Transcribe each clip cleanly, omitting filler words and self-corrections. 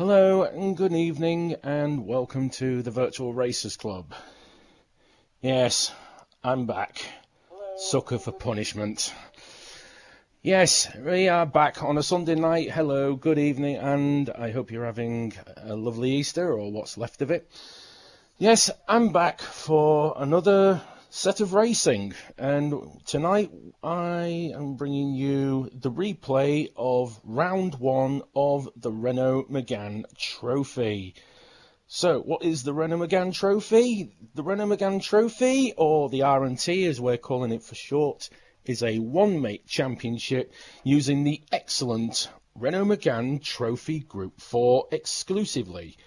Hello and good evening and welcome to the Virtual Racers Club. Yes, I'm back. Sucker for punishment. Yes, we are back on a Sunday night. Hello, good evening, and I hope you're having a lovely Easter or what's left of it. Yes, I'm back for another set of racing, and tonight I am bringing you the replay of round one of the Renault Megane Trophy. So, what is the Renault Megane Trophy? The Renault Megane Trophy, or the R&T as we're calling it for short, is a one-make championship using the excellent Renault Megane Trophy Group 4 exclusively.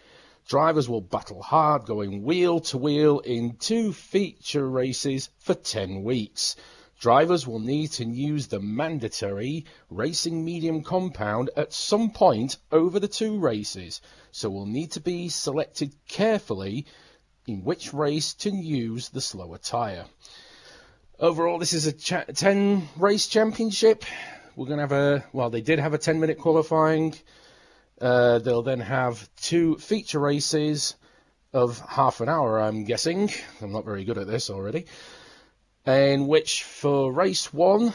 Drivers will battle hard going wheel to wheel in 2 feature races for 10 weeks. Drivers will need to use the mandatory racing medium compound at some point over the 2 races, so will need to be selected carefully in which race to use the slower tyre. Overall, this is a 10 race championship. We're going to have they did have a 10-minute qualifying. They'll then have 2 feature races of half an hour, I'm guessing. I'm not very good at this already. In which, for race 1,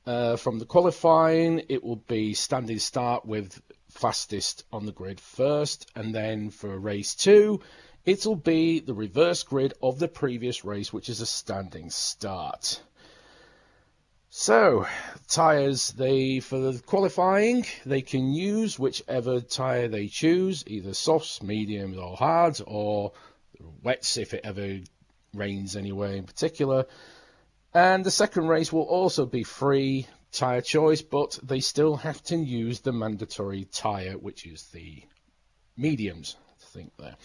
from the qualifying, it will be standing start with fastest on the grid first. And then for race 2, it'll be the reverse grid of the previous race, which is a standing start. So, tyres, for the qualifying, they can use whichever tyre they choose, either softs, mediums or hards, or wets if it ever rains anywhere in particular. And the second race will also be free tyre choice, but they still have to use the mandatory tyre, which is the mediums, I think there.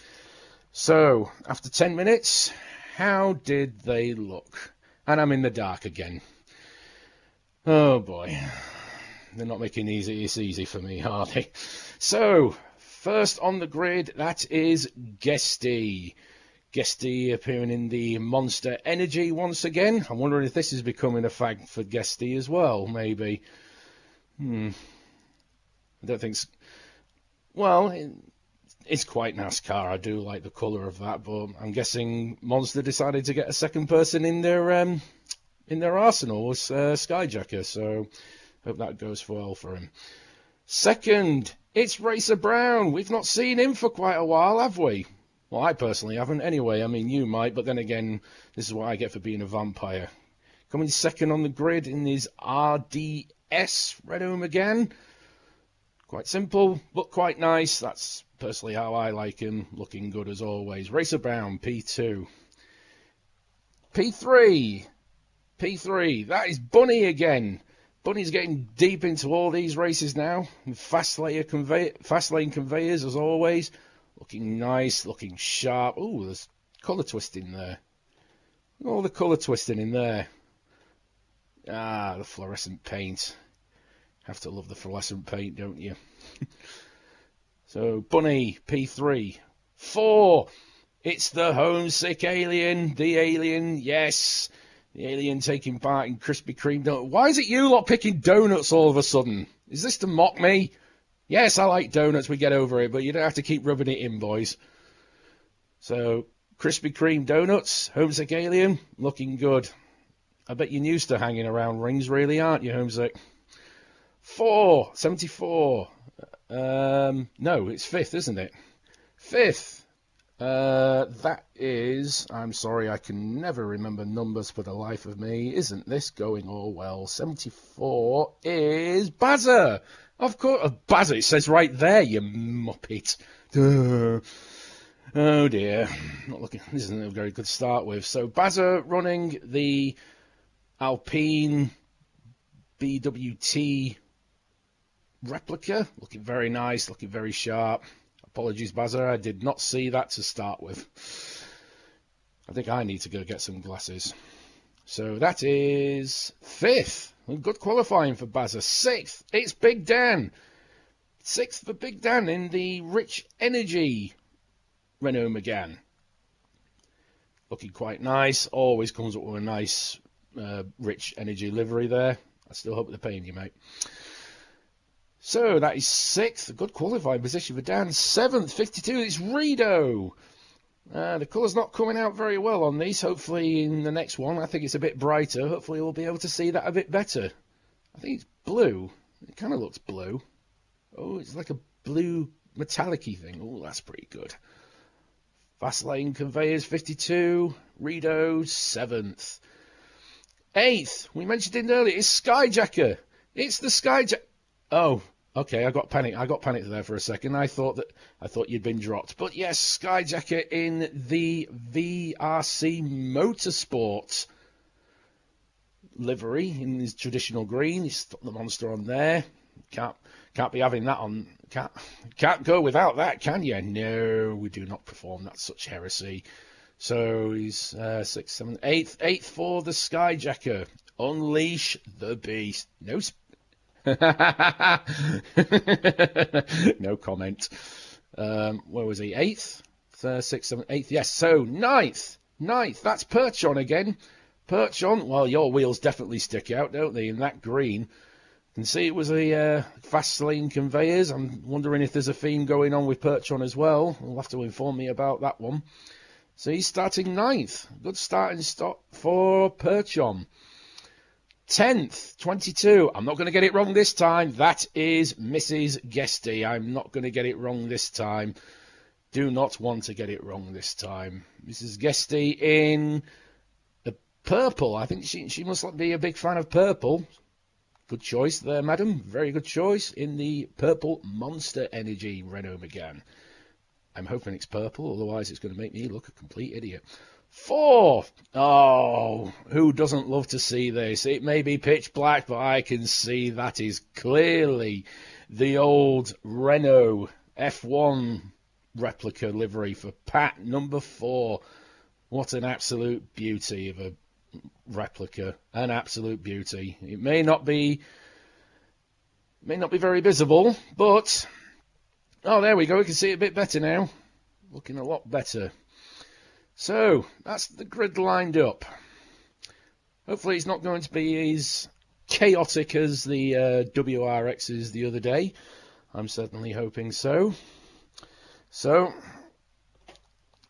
So, after 10 minutes, how did they look? And I'm in the dark again. Oh boy, they're not making it easy for me, are they? So, first on the grid, that is Guesty. Guesty appearing in the Monster Energy once again. I'm wondering if this is becoming a fag for Guesty as well, maybe. I don't think so. Well, it's quite NASCAR. I do like the colour of that, but I'm guessing Monster decided to get a second person in their arsenal was Skyjacker, so hope that goes well for him. Second, it's Racer Brown. We've not seen him for quite a while, have we? Well, I personally haven't anyway. I mean, you might, but then again, this is what I get for being a vampire. Coming second on the grid in his RDS Renault Megane. Quite simple, but quite nice. That's personally how I like him. Looking good as always. Racer Brown, P2. P3, that is Bunny again. Bunny's getting deep into all these races now. Fast lane conveyors as always. Looking nice, looking sharp. Ooh, there's colour twisting there. All the colour twisting in there. Ah, the fluorescent paint. Have to love the fluorescent paint, don't you? So, Bunny, P3. 4, it's the homesick alien. The alien, yes. The alien taking part in Krispy Kreme donuts. Why is it you lot picking donuts all of a sudden? Is this to mock me? Yes, I like donuts, we get over it, but you don't have to keep rubbing it in, boys. So, Krispy Kreme donuts, homesick alien, looking good. I bet you're used to hanging around rings, really, aren't you, homesick? 4, 74. No, it's 5th, isn't it? 5th. That is, I'm sorry, I can never remember numbers for the life of me. Isn't this going all well? 74 is Bazza. Of course, Bazza, it says right there, you muppet. Oh dear, not looking. This isn't a very good start with. So Bazza running the Alpine BWT replica, looking very nice, looking very sharp. Apologies, Bazza, I did not see that to start with. I think I need to go get some glasses. So that is 5th. Good qualifying for Bazza. 6th, it's Big Dan. 6th for Big Dan in the Rich Energy Renault Megane. Looking quite nice. Always comes up with a nice Rich Energy livery there. I still hope they're paying you, mate. So that is 6th, a good qualifying position for Dan. 7th, 52, it's Renault. The colour's not coming out very well on these. Hopefully in the next one, I think it's a bit brighter. Hopefully we'll be able to see that a bit better. I think it's blue. It kind of looks blue. Oh, it's like a blue metallic-y thing. Oh, that's pretty good. Fast Lane Conveyors, 52. Renault, 7th. 8th, we mentioned it earlier, it's Skyjacker. It's the Skyjacker. Oh, okay, I got panicked there for a second. I thought you'd been dropped. But yes, Skyjacker in the VRC Motorsport livery in his traditional green. He's stuck the monster on there. Can't be having that on. Can't go without that, can you? No, we do not perform. That's such heresy. So he's 6th, 7th, 8th for the Skyjacker. Unleash the beast. No comment. Where was he? 8th? 6th, 7th, 8th. Yes, so 9th. That's Perchon again. Perchon, well, your wheels definitely stick out, don't they, in that green. You can see it was a Fast Lane Conveyors. I'm wondering if there's a theme going on with Perchon as well. You'll have to inform me about that one. So he's starting 9th. Good starting stop for Perchon. 10th, 22. I'm not going to get it wrong this time. That is Mrs. Guesty. I'm not going to get it wrong this time. Do not want to get it wrong this time. Mrs. Guesty in the purple. I think she must be a big fan of purple. Good choice there, madam. Very good choice in the purple Monster Energy Renault Megane. I'm hoping it's purple, otherwise it's going to make me look a complete idiot. 4. Oh, who doesn't love to see this? It may be pitch black, but I can see that is clearly the old Renault F1 replica livery for Pat number 4. What an absolute beauty of a replica. An absolute beauty. It may not be very visible, but oh, there we go. We can see it a bit better now. Looking a lot better. So, that's the grid lined up. Hopefully it's not going to be as chaotic as the WRXs the other day. I'm certainly hoping so. So,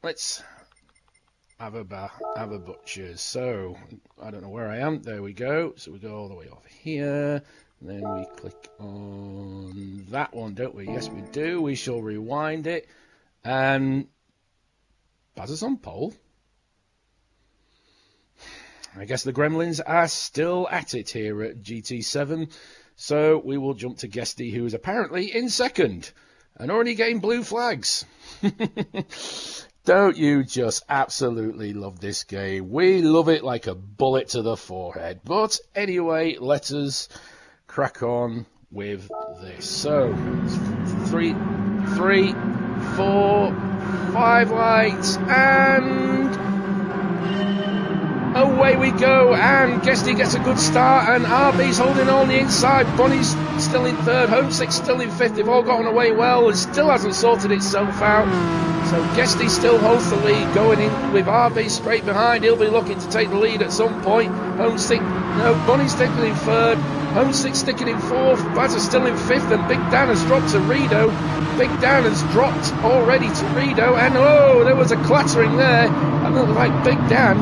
let's have a butcher's. So, I don't know where I am. There we go. So we go all the way off here. And then we click on that one, don't we? Yes, we do. We shall rewind it. And Baz is on pole. I guess the Gremlins are still at it here at GT7. So we will jump to Guesty, who is apparently in second and already getting blue flags. Don't you just absolutely love this game? We love it like a bullet to the forehead. But anyway, let us crack on with this. So, 3, 4, 5 lights, and away we go, and Guesty gets a good start, and RB's holding on the inside. Bonnie's still in 3rd, Homesick's still in 5th. They've all gotten away well. It still hasn't sorted itself out. So Guesty still holds the lead, going in with RB straight behind. He'll be looking to take the lead at some point. Bonnie's taking in 3rd. Homesick sticking in 4th. Baz is still in 5th, and Big Dan has dropped to Renault. Big Dan has dropped already to Renault, and oh, there was a clattering there. And looked like Big Dan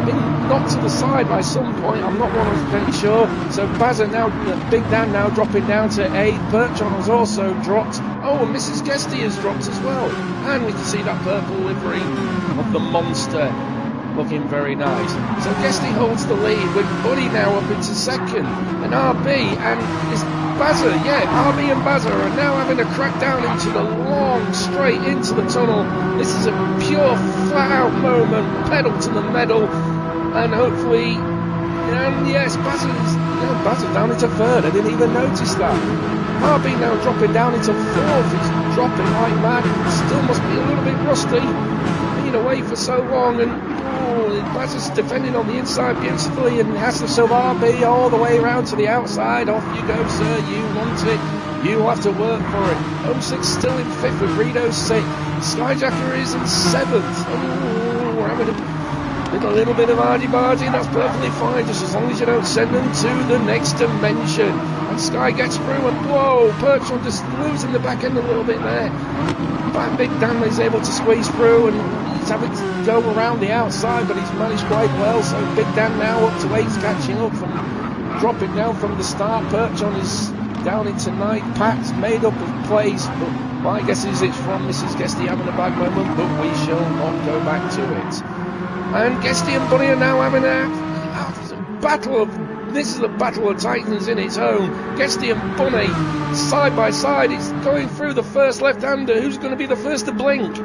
been knocked to the side by some point. I'm not 100% sure. So Big Dan now dropping down to 8th. Perchon has also dropped. Oh, and Mrs. Guesty has dropped as well. And we can see that purple livery of the monster. Looking very nice. So Guesty holds the lead with Buddy now up into 2nd. And RB and is Bazza. Yeah, RB and Bazza are now having a crack down into the long straight into the tunnel. This is a pure flat out moment. Pedal to the metal. And hopefully, yes, Bazza down into 3rd. I didn't even notice that. RB now dropping down into 4th. He's dropping like mad. Still must be a little bit rusty. Been away for so long, and Baz is defending on the inside beautifully, and has to shove RB all the way around to the outside. Off you go, sir. You want it. You have to work for it. Homesick's still in 5th with Renault 6th. Skyjacker is in 7th. Oh, we're having with a little bit of argy-bargy, that's perfectly fine, just as long as you don't send them to the next dimension. And Sky gets through, and whoa, Perchon just losing the back end a little bit there. But Big Dan is able to squeeze through, and he's having to go around the outside, but he's managed quite well. So Big Dan now up to 8's catching up from dropping down from the start. Perchon is down into 9th. Pat's made up of plays, but my guess is it's from Mrs. Guesty having a bad moment, but we shall not go back to it. And Guesty and Bunny are now having a battle of... This is a battle of titans in its own. Guesty and Bunny, side by side. It's going through the first left-hander. Who's going to be the first to blink?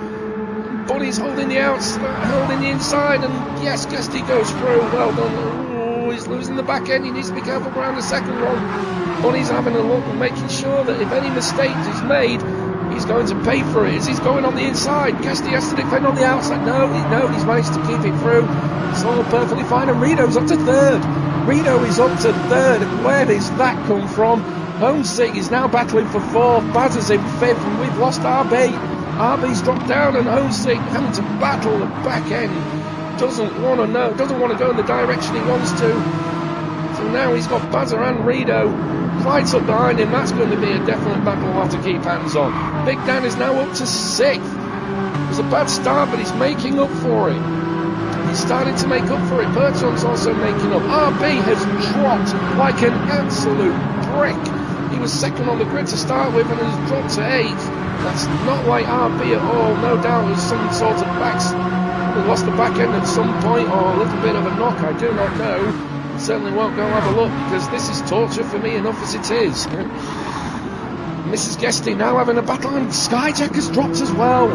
Bunny's holding the outside, holding the inside, and yes, Guesty goes through. Well done. Oh, he's losing the back end. He needs to be careful around the second one. Bunny's having a look and making sure that if any mistake is made, he's going to pay for it. As he's going on the inside, Guesty has to defend on the outside. No, he's managed to keep it through. It's all perfectly fine, and Reno's up to 3rd. Reno is up to 3rd, and where does that come from? Homesick is now battling for 4th, Bazza's in 5th, and we've lost RB. RB's dropped down, and Homesick having to battle the back end. Doesn't want to go in the direction he wants to. So now he's got Bazza and Reno right up behind him. That's going to be a definite battle we'll have to keep hands on. Big Dan is now up to 6th. It was a bad start, but he's making up for it. He's starting to make up for it. Perchon's also making up. RB has dropped like an absolute brick. He was 2nd on the grid to start with and has dropped to 8th. That's not like RB at all. No doubt it was some sort of we lost the back end at some point, or a little bit of a knock. I do not know. I certainly won't go and have a look, because this is torture for me enough as it is. Mrs. Guesty now having a battle, and Skyjack has dropped as well.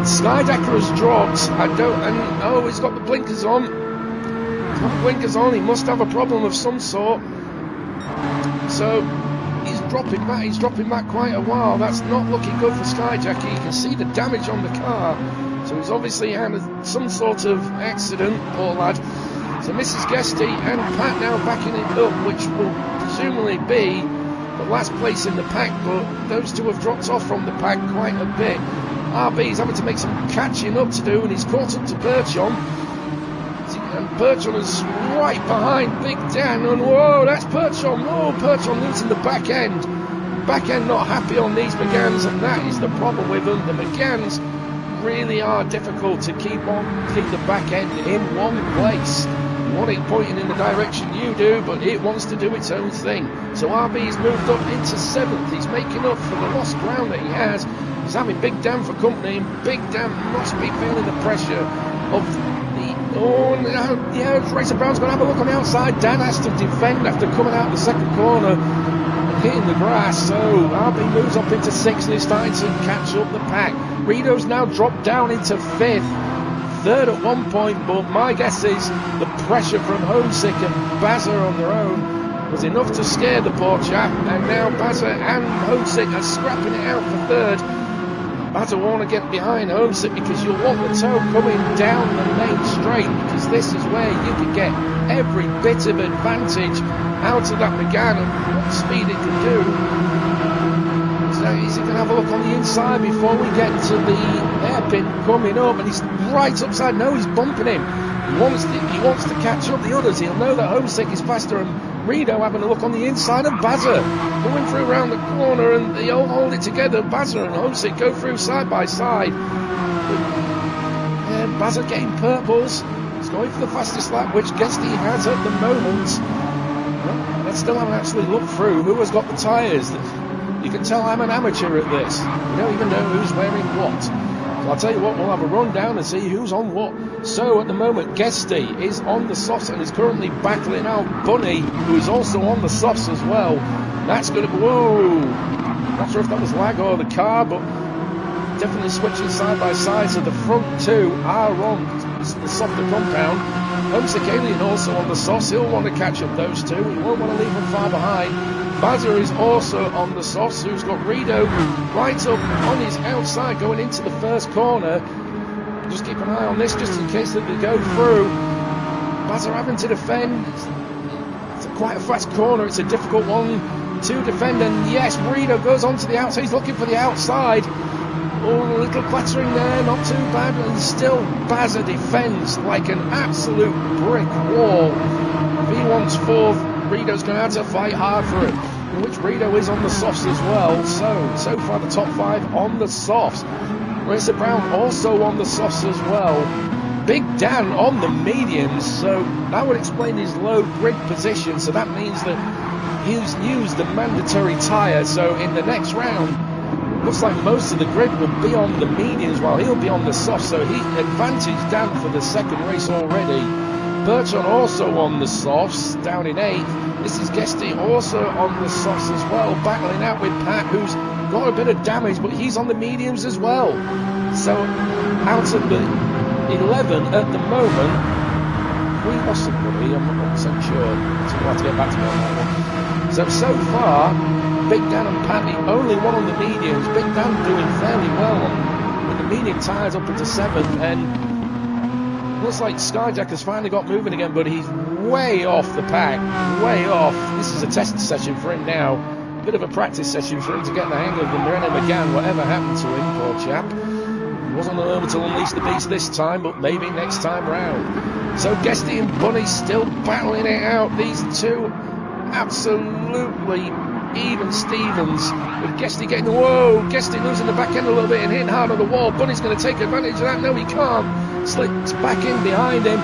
Skyjacker has dropped. He's got the blinkers on. He's got the blinkers on. He must have a problem of some sort. So he's dropping back. He's dropping back quite a while. That's not looking good for Skyjacker. You can see the damage on the car. So he's obviously had some sort of accident, poor lad. So Mrs. Guesty and Pat now backing it up, which will presumably be the last place in the pack, but those two have dropped off from the pack quite a bit. RB's having to make some catching up to do, and he's caught up to Perchon. And Perchon is right behind Big Dan, and whoa, that's Perchon. Whoa, Perchon losing the back end. Back end not happy on these Meganes, and that is the problem with them. The Meganes really are difficult to keep the back end in one place. You want it pointing in the direction you do, but it wants to do its own thing. So RB's moved up into 7th. He's making up for the lost ground that he has. He's having Big Dan for company, and Big Dan must be feeling the pressure of Racer Brown's going to have a look on the outside. Dan has to defend after coming out of the second corner and hitting the grass. So RB moves up into 6th and is starting to catch up the pack. Reno's now dropped down into 5th. 3rd at one point, but my guess is the pressure from Homesick and Bazza on their own was enough to scare the poor chap, and now Bazza and Homesick are scrapping it out for 3rd. Bazza want to get behind Homesick because you'll want the toe coming down the main straight, because this is where you can get every bit of advantage out of that Megane and what speed it can do. So is he going to have a look on the inside before we get to the hairpin coming up? And he's right upside. No, he's bumping him. He wants to catch up the others. He'll know that Homesick is faster, and Reno having a look on the inside of Bazza. Going through around the corner, and they all hold it together. Bazza and Homesick go through side by side. And Bazza getting purples. He's going for the fastest lap, which Guesty has at the moment. Well, let's still haven't actually looked through who has got the tyres. You can tell I'm an amateur at this. We don't even know who's wearing what. So I'll tell you what, we'll have a run down and see who's on what. So at the moment, Guesty is on the softs and is currently battling out Bunny, who is also on the softs as well. That's going to be... Whoa! Not sure if that was lag or the car, but definitely switching side by side. So the front two are on the softer compound. Homesick Alien also on the softs. He'll want to catch up those two. He won't want to leave them far behind. Bazza is also on the softs, who's got Reno right up on his outside going into the first corner. Just keep an eye on this just in case that they go through. Bazza having to defend. It's quite a fast corner. It's a difficult one to defend. And yes, Reno goes onto the outside. He's looking for the outside. Oh, a little clattering there, not too bad, and still Bazza defends like an absolute brick wall. V1's fourth, Rito's going to have to fight hard for it, which Rito is on the softs as well. So far the top 5 on the softs. Racer Brown also on the softs as well. Big Dan on the mediums, so that would explain his low grid position. So that means that he's used the mandatory tyre, so in the next round, looks like most of the grid will be on the mediums while he'll be on the soft, so he advantaged Dan for the second race already. Bertrand also on the softs, down in 8th. This is Guesty also on the softs as well, battling out with Pat, who's got a bit of damage, but he's on the mediums as well. So out of the 11 at the moment, we lost somebody, I'm not 100% sure, so we'll have to get back to me on that one. So far, Big Dan and Pat, the only one on the mediums. Big Dan doing fairly well with the medium tyres up into 7th, and looks like Skyjack has finally got moving again, but he's way off the pack, way off. This is a test session for him now, bit of a practice session for him to get the hang of the Renault Megane, whatever happened to him, poor chap. He wasn't able to unleash the beast this time, but maybe next time round. So Guesty and Bunny still battling it out, these two absolutely even Stevens, with Guesty getting, whoa, Guesty losing the back end a little bit and hitting hard on the wall. Bunny's going to take advantage of that. No, he can't. Slips back in behind him,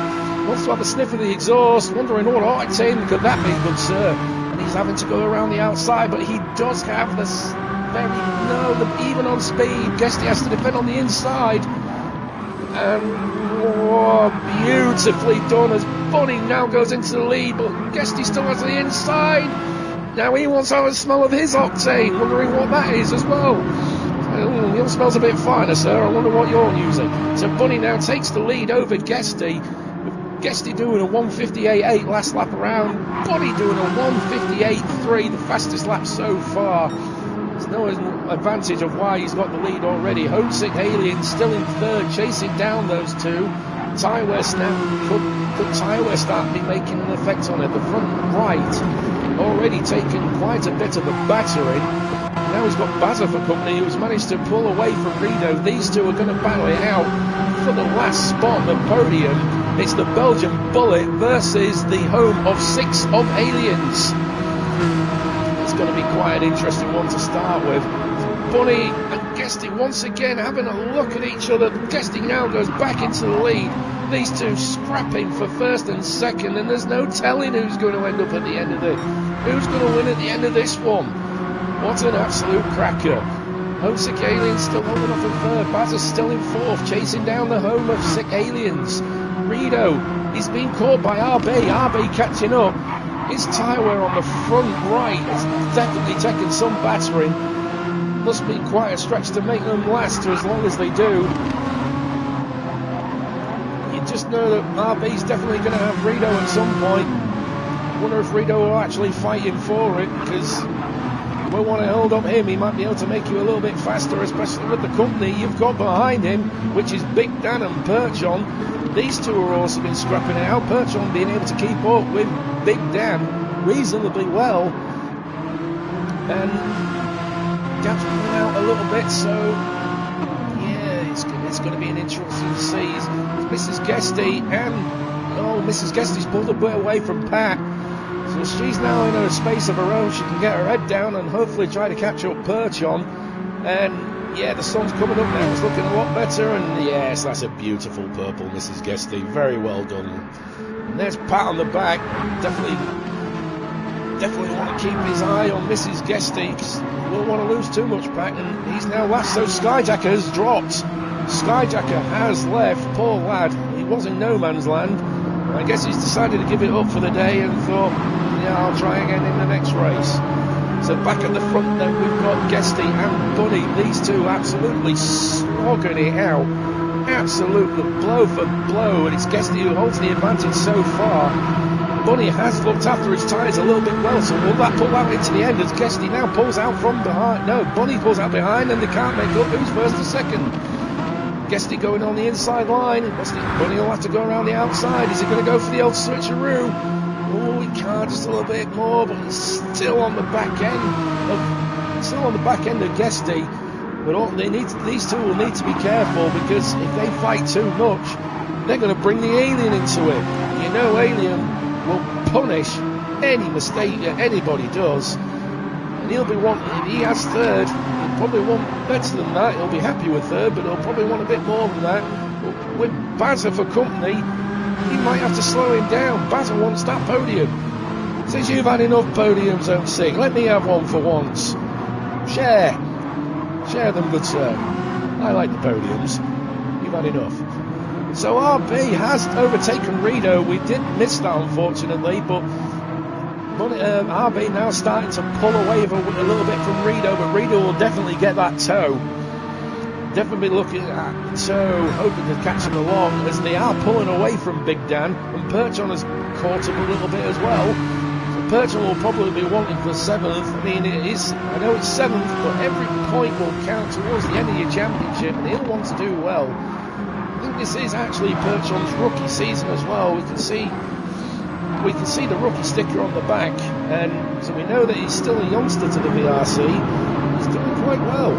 wants to have a sniff of the exhaust, wondering what octane could that be, good sir. And he's having to go around the outside, but he does have this even on speed. Guesty has to defend on the inside, and beautifully done as Bunny now goes into the lead, but Guesty still has the inside. Now he wants to have a smell of his octane, wondering what that is as well. Yours smells a bit finer, sir. I wonder what you're using. So Bunny now takes the lead over Guesty. Guesty doing a 1:58.8 last lap around. Bunny doing a 1:58.3, the fastest lap so far. There's no advantage of why he's got the lead already. Homesick Alien still in 3rd, chasing down those two. Tyre wear snap. Could tyre wear start be making an effect on it? The front right already taken quite a bit of a battering. Now he's got Bazza for company, who's managed to pull away from Rito. These two are going to battle it out for the last spot on the podium. It's the Belgian Bullet versus the home of 6 of Aliens. It's going to be quite an interesting one to start with. Bunny and Guesty once again having a look at each other. Guesty now goes back into the lead. These two scrapping for 1st and 2nd, and there's no telling who's going to end up at the end of it. Who's going to win at the end of this one? What an absolute cracker. Homesick Aliens still holding up in 3rd. Bazza's still in 4th, chasing down the home of Sick Aliens. Rito, he's been caught by RB catching up. His tyre wear on the front right has definitely taken some battering. Must be quite a stretch to make them last as long as they do. Just know that RB's definitely going to have Rito at some point. Wonder if Rito will actually fight him for it, because you won't want to hold up him. He might be able to make you a little bit faster, especially with the company you've got behind him, which is Big Dan and Perchon. These two are also been scrapping it out. Perchon being able to keep up with Big Dan reasonably well, and Gap's running out a little bit, so it's going to be an interesting season. Mrs. Guesty Mrs. Guesty's pulled a bit away from Pat, so she's now in a space of her own. She can get her head down and hopefully try to catch up Perchon. And yeah, the sun's coming up now, it's looking a lot better, and yes, that's a beautiful purple, Mrs. Guesty, very well done. And there's Pat on the back. Definitely want to keep his eye on Mrs. Guesty, because we don't want to lose too much Pat, and he's now last. So Skyjacker has dropped. Skyjacker has left, poor lad. He was in no man's land. I guess he's decided to give it up for the day and thought, yeah, I'll try again in the next race. So back at the front then we've got Guesty and Bunny. These two absolutely slogging it out. Absolutely blow for blow, and it's Guesty who holds the advantage so far. Bunny has looked after his tyres a little bit well, so will that pull out into the end as Guesty now pulls out from behind? No, Bunny pulls out behind and they can't make up who's 1st and 2nd. Guesty going on the inside line. Bunny will have to go around the outside. Is he going to go for the old switcheroo? Oh, he can't, just a little bit more, but he's still on the back end of Guesty. But these two will need to be careful, because if they fight too much, they're going to bring the Alien into it. You know, Alien will punish any mistake that anybody does, and he'll be wanting. If he has third, he'll probably want better than that. He'll be happy with third, but he'll probably want a bit more than that. But with Bazza for company, he might have to slow him down. Bazza wants that podium. Since you've had enough podiums, Zone 6, let me have one for once. Share them, good sir. I like the podiums. You've had enough. So RB has overtaken Renault. We did miss that, unfortunately, but RB now starting to pull away a little bit from Renault, but Renault will definitely get that toe. Definitely looking at toe, hoping to catch him along, as they are pulling away from Big Dan, and Perchon has caught him a little bit as well. Perchon will probably be wanting for 7th. I mean, I know it's 7th, but every point will count towards the end of your championship, and he'll want to do well. I think this is actually Perchon's rookie season as well. We can see the rookie sticker on the back, and so we know that he's still a youngster to the VRC. He's doing quite well,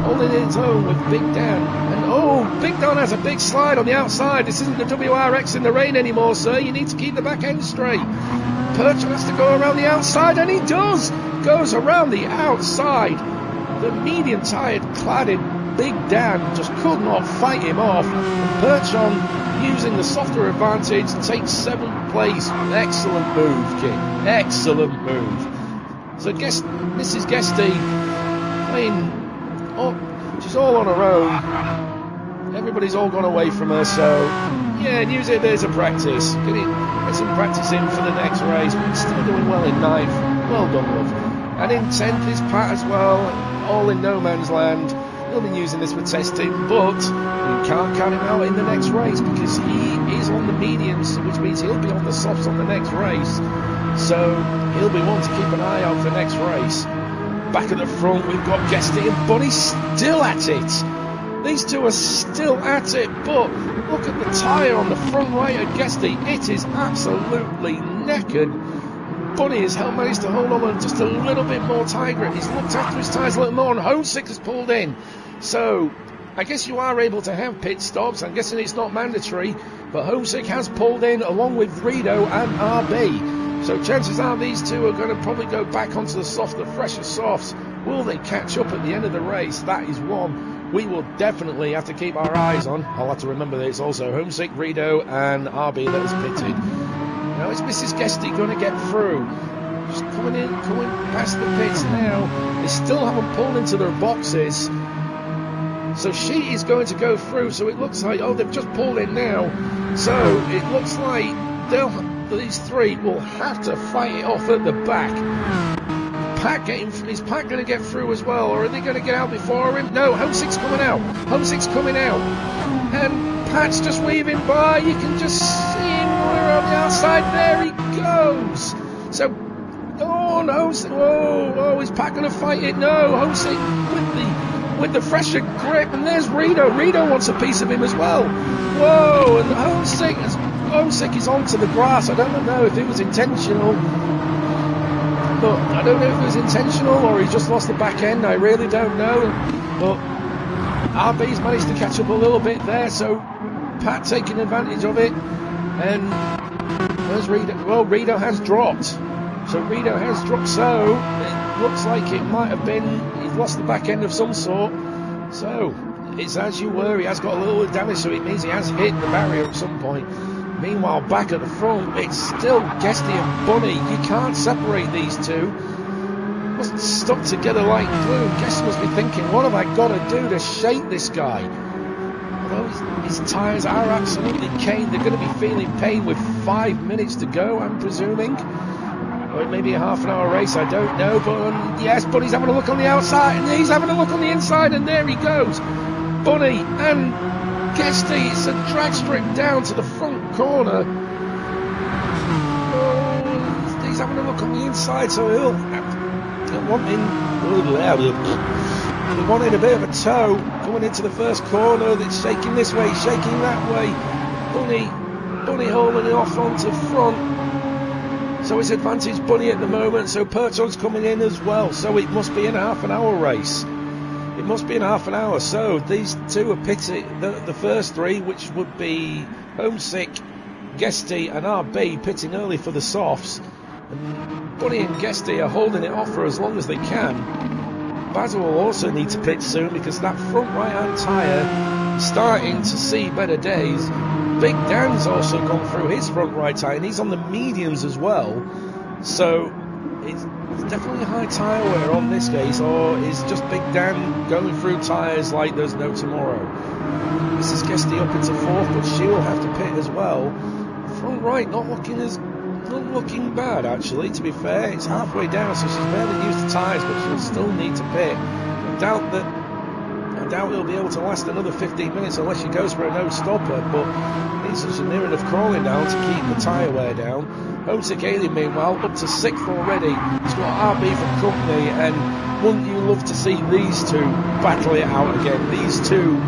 holding his own with Big Dan. And Big Dan has a big slide on the outside. This isn't the WRX in the rain anymore, sir. You need to keep the back end straight. Perchon has to go around the outside, and he does. Goes around the outside. The medium tired cladded Big Dan just could not fight him off. And Perchon, using the softer advantage, takes 7th place. Excellent move, kid. Excellent move. So Mrs. Guesty, she's all on her own. Everybody's all gone away from her, so yeah, use it as a practice. Get some practice in for the next race. But still doing well in 9th. Well done, love. And in 10th is Pat as well, all in no man's land. He'll be using this for testing, but you can't count him out in the next race, because he is on the mediums, which means he'll be on the softs on the next race. So he'll be one to keep an eye out for next race. Back at the front, we've got Guesty and Bunny still at it. These two are still at it, but look at the tyre on the front right of Guesty. It is absolutely knackered. Bunny has managed to hold on just a little bit more tight grip. He's looked after his tyres a little more, and Homesick has pulled in. So I guess you are able to have pit stops. I'm guessing it's not mandatory, but Homesick has pulled in along with Renault and RB. So chances are these two are going to probably go back onto the softer, fresher softs. Will they catch up at the end of the race? That is one we will definitely have to keep our eyes on. I'll have to remember that it's also Homesick, Renault and RB that is pitted. Now is Mrs. Guesty going to get through? Just coming past the pits now. They still haven't pulled into their boxes. So she is going to go through. So it looks like, they've just pulled in now. So it looks like these three will have to fight it off at the back. Is Pat going to get through as well, or are they going to get out before him? No, Homesick's coming out. And Pat's just weaving by. You can just see him on the outside. There he goes. So, no, is Pat going to fight it? No, Homesick with the fresher grip, and there's Renault. Renault wants a piece of him as well. Whoa, and Homesick is onto the grass. I don't know if it was intentional. But I don't know if it was intentional or he just lost the back end. I really don't know. But RB's managed to catch up a little bit there. So Pat taking advantage of it. And there's Renault. Well, Renault has dropped. So Renault has dropped. So it looks like it might have been he's lost the back end of some sort. So it's as you were. He has got a little damage. So it means he has hit the barrier at some point. Meanwhile, back at the front, it's still Guesty and Bunny. You can't separate these two. Wasn't stuck together like glue. Guesty must be thinking, what have I got to do to shake this guy? Although his tyres are absolutely caned, they're going to be feeling pain with 5 minutes to go, I'm presuming. Or maybe a half-an-hour race, I don't know. But yes, Bunny's having a look on the outside, and he's having a look on the inside, and there he goes. Bunny and Guesty, it's a drag strip down to the front corner. He's having a look on the inside, so he'll want in a bit of a toe coming into the first corner. That's shaking this way, shaking that way. Bunny holding it off onto front. So it's advantage Bunny at the moment. So Perchon's coming in as well. So it must be in a half-an-hour race. It must be in half an hour. So these two are pitting, the first three, which would be Homesick, Guesty and RB, pitting early for the softs. And Bunny and Guesty are holding it off for as long as they can. Bazza will also need to pit soon because that front right-hand tyre is starting to see better days. Big Dan's also gone through his front right tyre and he's on the mediums as well. So it's definitely high tyre wear on this case, or is just Big Dan going through tyres like there's no tomorrow. This is Guesty up into fourth, but she'll have to pit as well. Front right not looking bad actually, to be fair. It's halfway down, so she's barely used the tyres, but she'll still need to pit. I doubt he'll be able to last another 15 minutes unless she goes for a no-stopper, but she's near enough crawling down to keep the tyre wear down. Homesick Alien, meanwhile, up to 6th already. He's got RB for company, and wouldn't you love to see these two battle it out again? These two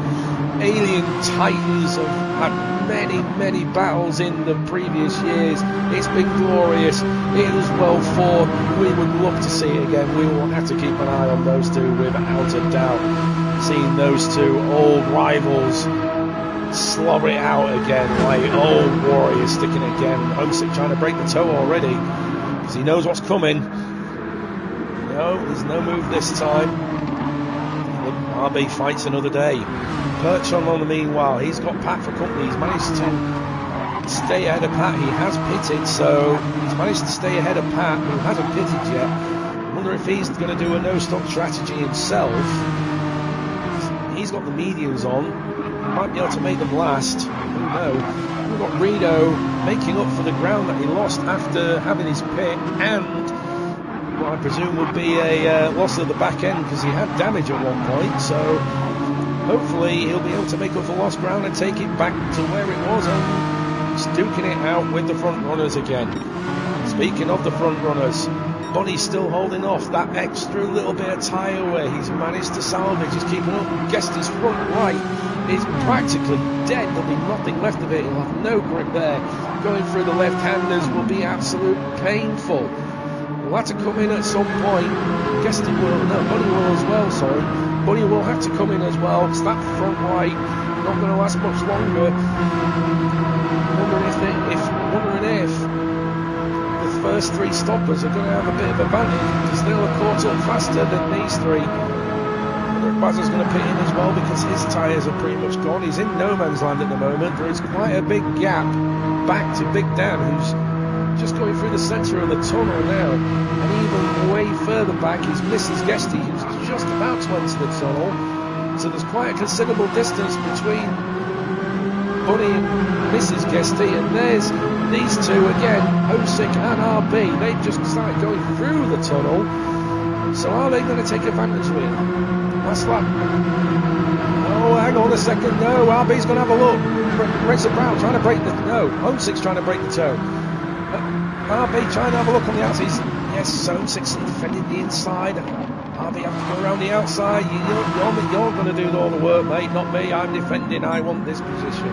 alien titans have had many battles in the previous years. It's been glorious. It was well fought. We would love to see it again. We will have to keep an eye on those two without a doubt. Seeing those two old rivals slobber it out again like old warriors sticking again. Homesick trying to break the toe already because he knows what's coming. No, there's no move this time. RB fights another day. Perchon on the meanwhile, he's got Pat for company. He's managed to stay ahead of Pat. He has pitted, so he's managed to stay ahead of Pat, who hasn't pitted yet. I wonder if he's going to do a no-stop strategy himself. He's got the mediums on. He might be able to make them last. Who knows? We've got Renault making up for the ground that he lost after having his pit, and what I presume would be a loss of the back end because he had damage at one point. So hopefully he'll be able to make up for lost ground and take it back to where it was, and he's duking it out with the front runners again. Speaking of the front runners, Bonnie's still holding off. That extra little bit of tyre wear he's managed to salvage. He's keeping up. Guesty's front right is practically dead. There'll be nothing left of it. He'll have no grip there. Going through the left-handers will be absolute painful. We'll have to come in at some point. Guesty will, no, Bunny will as well, sorry. Bunny will have to come in as well, because that front right not going to last much longer. Wondering if the first three stoppers are going to have a bit of advantage, because they'll have caught up faster than these three. Bazza's going to pit in as well, because his tyres are pretty much gone. He's in no man's land at the moment. There is quite a big gap back to Big Dan, who's just going through the centre of the tunnel now, and even way further back is Mrs. Guesty, who's just about to enter the tunnel. So there's quite a considerable distance between Bunny and Mrs. Guesty, and there's these two again, Homesick and RB. They've just started going through the tunnel. So are they going to take advantage of it? Last lap. Oh, hang on a second. No, RB's going to have a look. Racer Brown trying to break the... No, Homesick's trying to break the toe. RB trying to have a look on the outside. Yes, Homesick's defending the inside. RB have to go around the outside. You're going to do all the work, mate, not me. I'm defending. I want this position.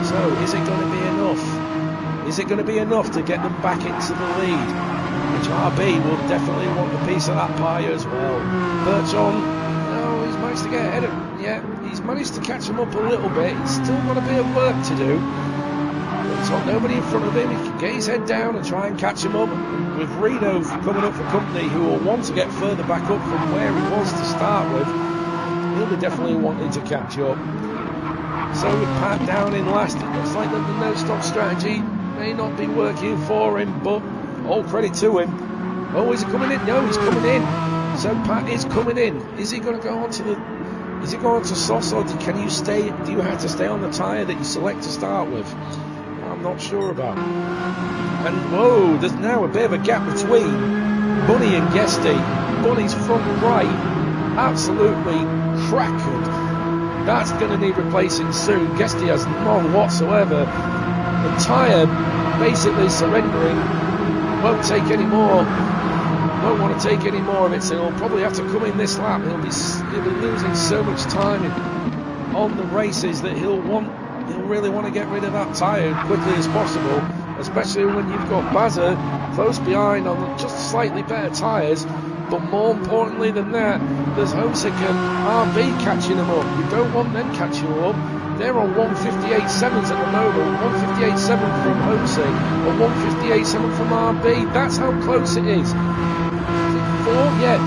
So, is it going to be enough? Is it going to be enough to get them back into the lead? Which RB will definitely want a piece of that pie as well. Perchon, no, he's managed to get ahead of him. Yeah, he's managed to catch him up a little bit. He's still got a bit of work to do. He's got nobody in front of him. He can get his head down and try and catch him up. With Renault coming up for company, who will want to get further back up from where he was to start with, he'll be definitely wanting to catch up. So with Pat down in last, it looks like the no-stop strategy may not be working for him, but all credit to him. Oh, is he coming in? No, he's coming in. So Pat is coming in. Is he going to go on to the... Is he going to sauce, or can you stay... Do you have to stay on the tyre that you select to start with? I'm not sure about. And whoa, there's now a bit of a gap between Bunny and Guesty. Bunny's front right absolutely crackered. That's going to need replacing soon. Guesty has none whatsoever. The tyre basically surrendering. Won't take any more. Won't want to take any more of it, so he'll probably have to come in this lap. He'll be losing so much time on the races that he'll really want to get rid of that tyre as quickly as possible, especially when you've got Bazza close behind on just slightly better tyres. But more importantly than that, there's Homesick and RB catching them up. You don't want them catching you up. They're on 158.7s at the moment. 158.7 from Homesick and 158.7 from RB. That's how close it is. Yeah,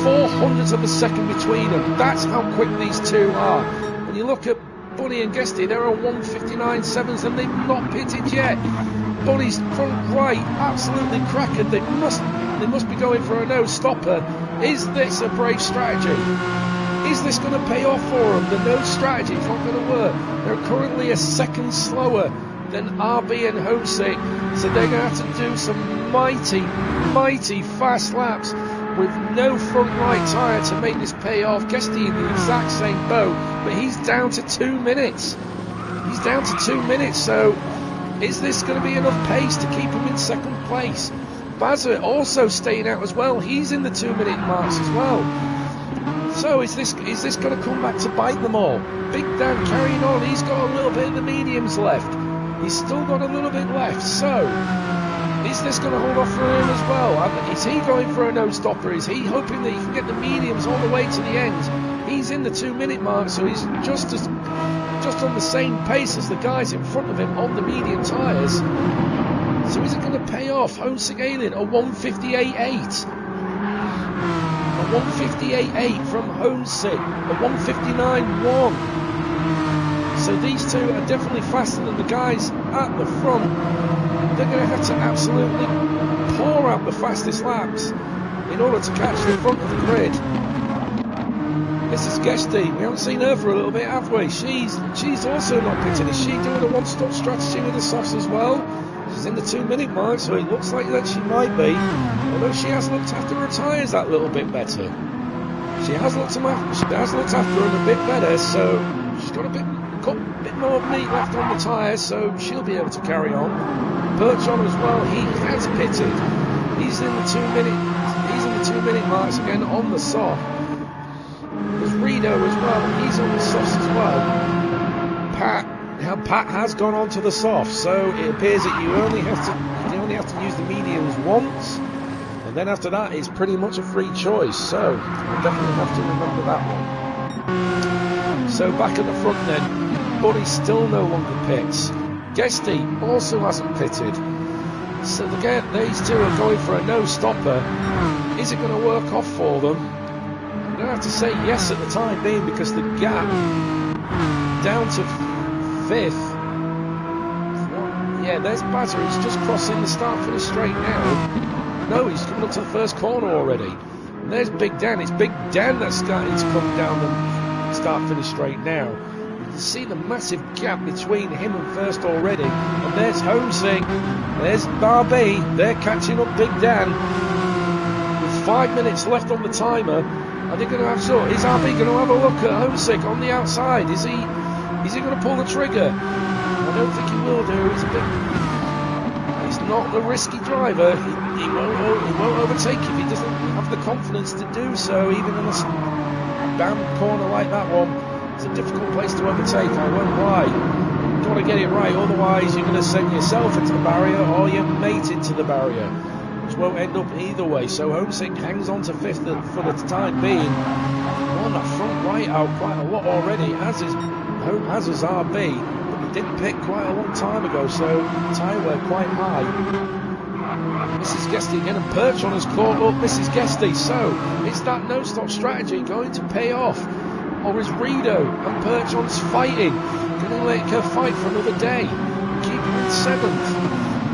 400ths of a second between them. That's how quick these two are. When you look at Bunny and Guesty, they're on 159.7s and they've not pitted yet. Bunny's front right, absolutely crackered. They must be going for a no-stopper. Is this a brave strategy? Is this going to pay off for them? The no strategy is not going to work. They're currently a second slower than RB and Homesick, so they're going to have to do some mighty fast laps with no front right tyre to make this pay off. Guesty in the exact same boat, but he's down to 2 minutes. He's down to 2 minutes, so is this going to be enough pace to keep him in second place? Bazza also staying out as well. He's in the 2 minute marks as well. So is this going to come back to bite them all? Big Dan carrying on. He's got a little bit of the mediums left. He's still got a little bit left. So is this going to hold off for him as well? Is he going for a no-stopper? Is he hoping that he can get the mediums all the way to the end? He's in the 2 minute mark, so he's just on the same pace as the guys in front of him on the medium tyres. So is it going to pay off? Homesick Alien, a 158.8. A 158.8 from Homesick, a 159.1. So these two are definitely faster than the guys at the front. They're going to have to absolutely pour out the fastest laps in order to catch the front of the grid. This is Guesty. We haven't seen her for a little bit, have we? She's also not pitting. Is she doing a one-stop strategy with the softs as well? She's in the 2 minute mark, so it looks like that she might be. Although she has looked after her tyres that little bit better. She has looked after them a bit better, so she's got a bit more meat left on the tyres, so she'll be able to carry on. Bertrand as well, he has pitted. He's in the 2 minute marks again on the soft. There's Reno as well, he's on the softs as well. Pat has gone on to the soft, so it appears that you only have to use the mediums once, and then after that it's pretty much a free choice, so we'll definitely have to remember that one. So back at the front then, Buddy still no longer pits. Guesty also hasn't pitted, so these two are going for a no-stopper. Is it going to work off for them? I'm going to have to say yes at the time being, because the gap down to 5th. Yeah, there's Bazza. He's just crossing the start-finish straight now. No, he's coming up to the first corner already. And there's Big Dan. It's Big Dan that's starting to come down the start-finish straight now. You can see the massive gap between him and first already. And there's Homesick. There's Barbie. They're catching up Big Dan. With 5 minutes left on the timer. Are they going to have so? Is RB going to have a look at Homesick on the outside? Is he going to pull the trigger? I don't think he will do. He's not a risky driver. He won't overtake if he doesn't have the confidence to do so, even in a bam corner like that one. It's a difficult place to overtake, I won't lie. You've got to get it right, otherwise you're going to send yourself into the barrier or your mate into the barrier, which won't end up either way. So Homesick hangs on to 5th for the time being. On that front right out quite a lot already, as is RB. Did pick quite a long time ago, so tyre wear quite high. Mrs. Guesty again, and Bertrand has caught up Mrs. Guesty. So is that no-stop strategy going to pay off, or is Reno and Bertrand's fighting going to make her fight for another day, keep her in 7th,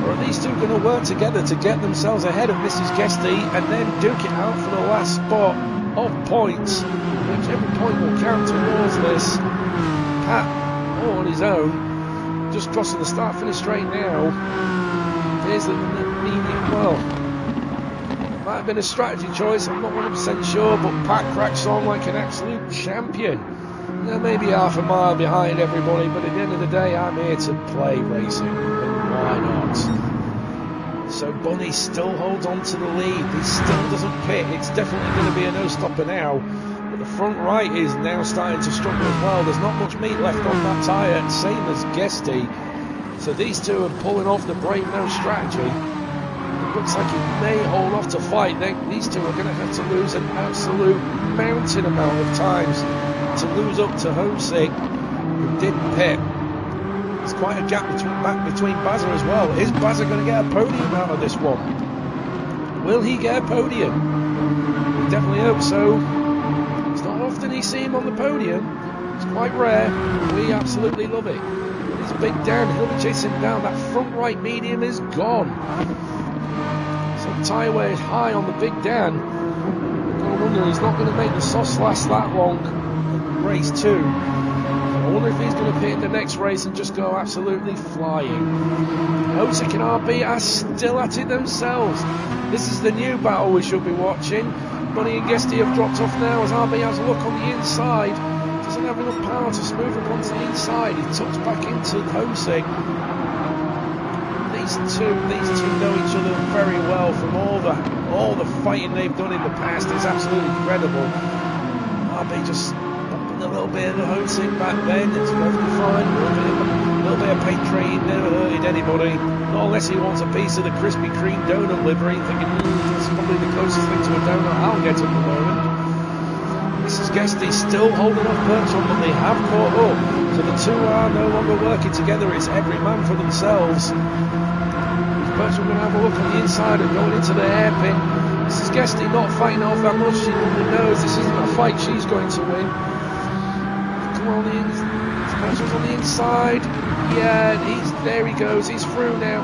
or are these two going to work together to get themselves ahead of Mrs. Guesty and then duke it out for the last spot of points, which every point will count towards this? Pat on his own, just crossing the start finish straight now. Appears that the medium, well, might have been a strategy choice, I'm not 100% sure, but Pat cracks on like an absolute champion. Now, maybe half a mile behind everybody, but at the end of the day I'm here to play racing, and why not? So Bunny still holds on to the lead, he still doesn't pit. It's definitely going to be a no-stopper now. But the front right is now starting to struggle as well. There's not much meat left on that tyre, same as Guesty. So these two are pulling off the brave no strategy. looks like he may hold off to fight. These two are going to have to lose an absolute mountain amount of times to lose up to Homesick, who did pit. There's quite a gap between Bazza as well. Is Bazza going to get a podium out of this one? Will he get a podium? We definitely hope so. It's not often you see him on the podium. It's quite rare. We absolutely love it. It's Big Dan. He'll be chasing down. That front right medium is gone. So tyre wear is high on the Big Dan. I've got to wonder, he's not going to make the sauce last that long in race 2. I wonder if he's going to pit in the next race and just go absolutely flying. Osick and RB are still at it themselves. This is the new battle we should be watching. Bunny and Guesty have dropped off now as RB has a look on the inside. Doesn't have enough power to smooth up onto the inside. He tucks back into Homesick. These two know each other very well from all the fighting they've done in the past. It's absolutely incredible. RB just bumping a little bit of the Homesick back then. It's perfectly fine. A little bit of paint trading never hurted anybody. Not unless he wants a piece of the Krispy Kreme donut livery, thinking that's probably the closest thing to a donut I'll get at the moment. Mrs. Guesty still holding off Perchon, but they have caught up. So the two are no longer working together. It's every man for themselves. Perchon going to have a look on the inside and going into the hairpin. Mrs. Guesty not fighting off that much. She knows this isn't a fight she's going to win. Come on, Perchon's on the inside. Yeah, there he goes. He's through now.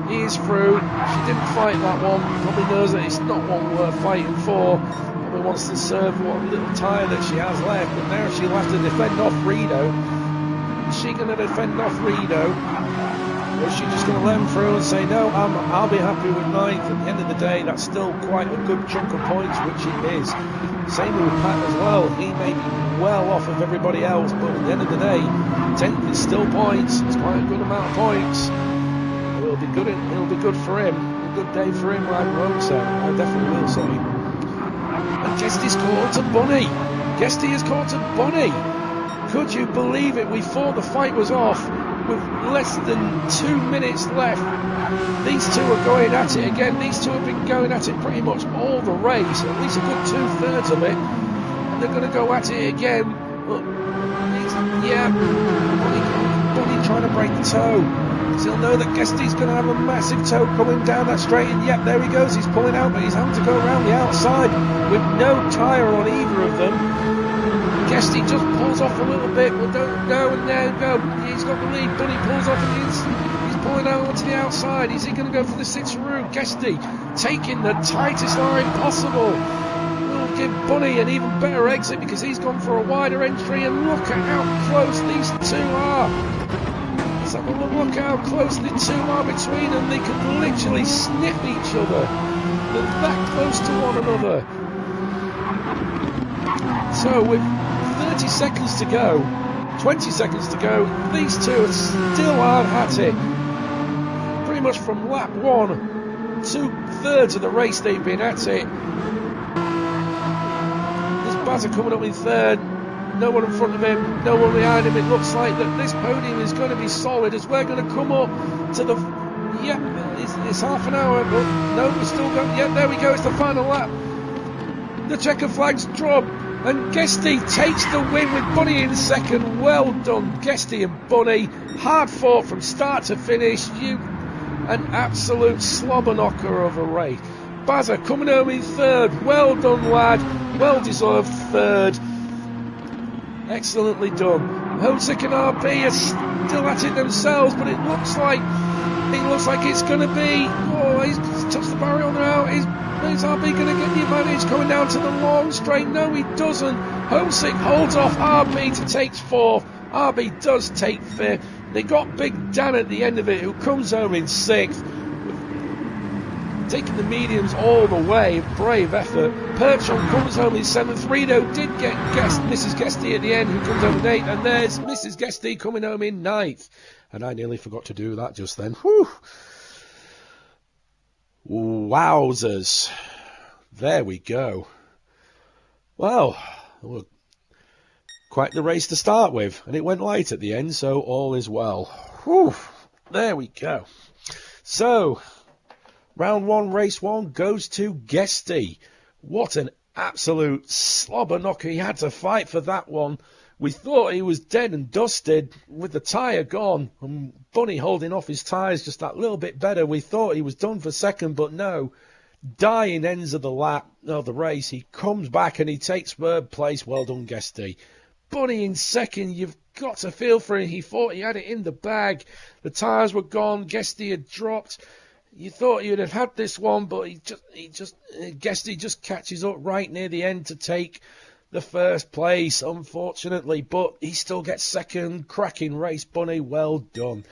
He is through. She didn't fight that one. Probably knows that it's not one worth fighting for. Probably wants to serve what little tyre that she has left, but now she'll have to defend off Rito. Is she going to defend off Rito? Or is she just going to let him through and say, no, I'll be happy with 9th? At the end of the day, that's still quite a good chunk of points, which it is. Same with Pat as well. He may be well off of everybody else, but at the end of the day, 10th is still points. It's quite a good amount of points. It'll be good for him. A good day for him, I won't say. I definitely will say. And Guesty's caught to Bunny. Guesty has caught to Bunny. Could you believe it? We thought the fight was off. With less than 2 minutes left, these two are going at it again. These two have been going at it pretty much all the race, at least a good 2/3 of it. And they're going to go at it again. But Bunny trying to break the toe. He'll know that Guesty's going to have a massive toe coming down that straight, and yep, there he goes. He's pulling out, but he's having to go around the outside with no tyre on either of them. Guesty just pulls off a little bit, but don't go, and there go. He's got the lead. Bunny pulls off, and he's pulling out onto the outside. Is he going to go for the 6th route? Guesty taking the tightest line possible. Will give Bunny an even better exit because he's gone for a wider entry, and look at how close these two are. Let's have a look how close the two are between them. They could literally sniff each other. They're that close to one another. So with 30 seconds to go, 20 seconds to go, these two are still hard at it. Pretty much from lap 1, 2/3 of the race they've been at it. There's Bazza coming up in 3rd. No one in front of him, no one behind him. It looks like that this podium is going to be solid as we're going to come up to the... Yeah, it's half an hour, but no, we're still going... Yeah, there we go, it's the final lap. The checker flags drop, and Guesty takes the win with Bunny in 2nd. Well done, Guesty and Bunny. Hard fought from start to finish. An absolute slobber knocker of a race. Bazza coming home in 3rd. Well done, lad. Well deserved 3rd. Excellently done. Homesick and RB are still at it themselves, but it looks like it's going to be... Oh, he's touched the barrier now. Is RB going to get the advantage coming down to the long straight? No, he doesn't. Homesick holds off RB to take 4th. RB does take 5th. They got Big Dan at the end of it, who comes home in 6th. Taking the mediums all the way, brave effort. Perchon comes home in 7th. Reno did get Mrs. Guesty at the end, who comes home in 8th, and there's Mrs. Guesty coming home in 9th. And I nearly forgot to do that just then. Whew. Wowzers. There we go. Well, quite the race to start with, and it went light at the end, so all is well. Whew. There we go. So... Round 1, race 1 goes to Guesty. What an absolute slobber knocker. He had to fight for that one. We thought he was dead and dusted with the tyre gone. And Bunny holding off his tyres just that little bit better. We thought he was done for second, but no. Dying ends of the race. He comes back and he takes third place. Well done, Guesty. Bunny in second. You've got to feel for him. He thought he had it in the bag. The tyres were gone. Guesty had dropped. You thought you'd have had this one, but Guesty just catches up right near the end to take the first place, unfortunately. But he still gets second. Cracking race, Bunny. Well done.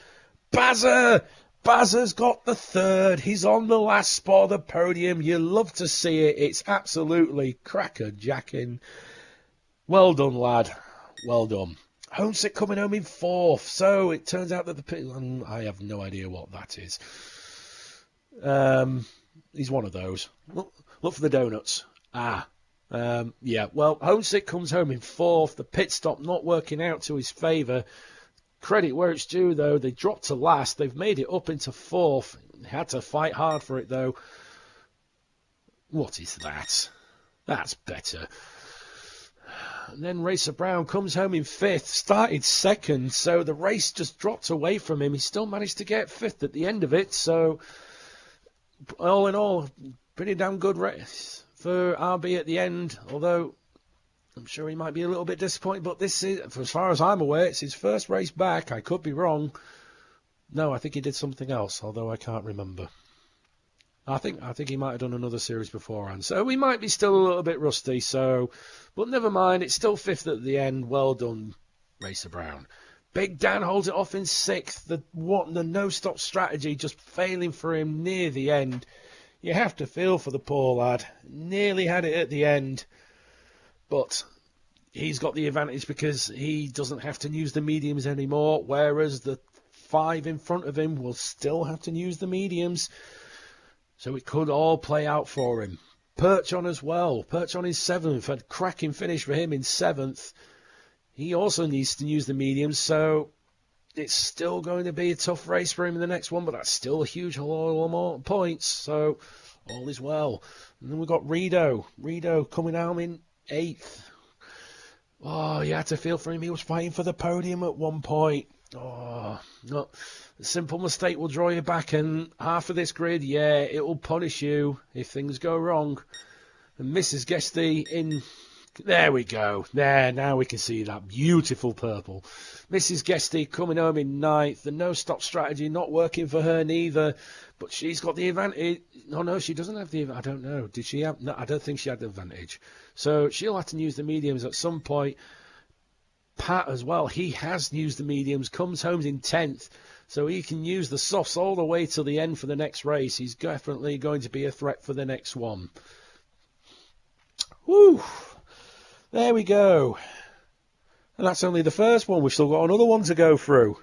Bazza's got the third. He's on the last spot of the podium. You love to see it. It's absolutely cracker-jacking. Well done, lad. Well done. Homesick coming home in fourth. So it turns out that I have no idea what that is. He's one of those. Look for the donuts. Yeah. Well, Homesick comes home in fourth. The pit stop not working out to his favour. Credit where it's due, though. They dropped to last. They've made it up into fourth. They had to fight hard for it, though. What is that? That's better. And then Racer Brown comes home in fifth, started second, so the race just dropped away from him. He still managed to get fifth at the end of it, so all in all, pretty damn good race for RB at the end, although I'm sure he might be a little bit disappointed, but this is, as far as I'm aware, it's his first race back. I could be wrong. No, I think he did something else, although I can't remember. I think he might have done another series beforehand, so we might be still a little bit rusty, but never mind, it's still fifth at the end. Well done, Racer Brown. Big Dan holds it off in sixth. The no-stop strategy just failing for him near the end. You have to feel for the poor lad. Nearly had it at the end. But he's got the advantage because he doesn't have to use the mediums anymore, whereas the 5 in front of him will still have to use the mediums. So it could all play out for him. Perch on as well. Perch on is 7th. A cracking finish for him in 7th. He also needs to use the mediums, so it's still going to be a tough race for him in the next one, but that's still a huge amount of points, so all is well. And then we've got Rido. Rido coming out in 8th. Oh, you had to feel for him. He was fighting for the podium at one point. Oh, no. A simple mistake will draw you back, and half of this grid, yeah, it will punish you if things go wrong. And Mrs. Guesty in... There we go. There, now we can see that beautiful purple. Mrs. Guesty coming home in 9th. The no-stop strategy not working for her neither, but she's got the advantage. No, she doesn't have the advantage. I don't know. Did she have? No, I don't think she had the advantage. So she'll have to use the mediums at some point. Pat as well. He has used the mediums. Comes home in 10th. So he can use the softs all the way to the end for the next race. He's definitely going to be a threat for the next one. Woo! There we go. And that's only the first one. We've still got another one to go through.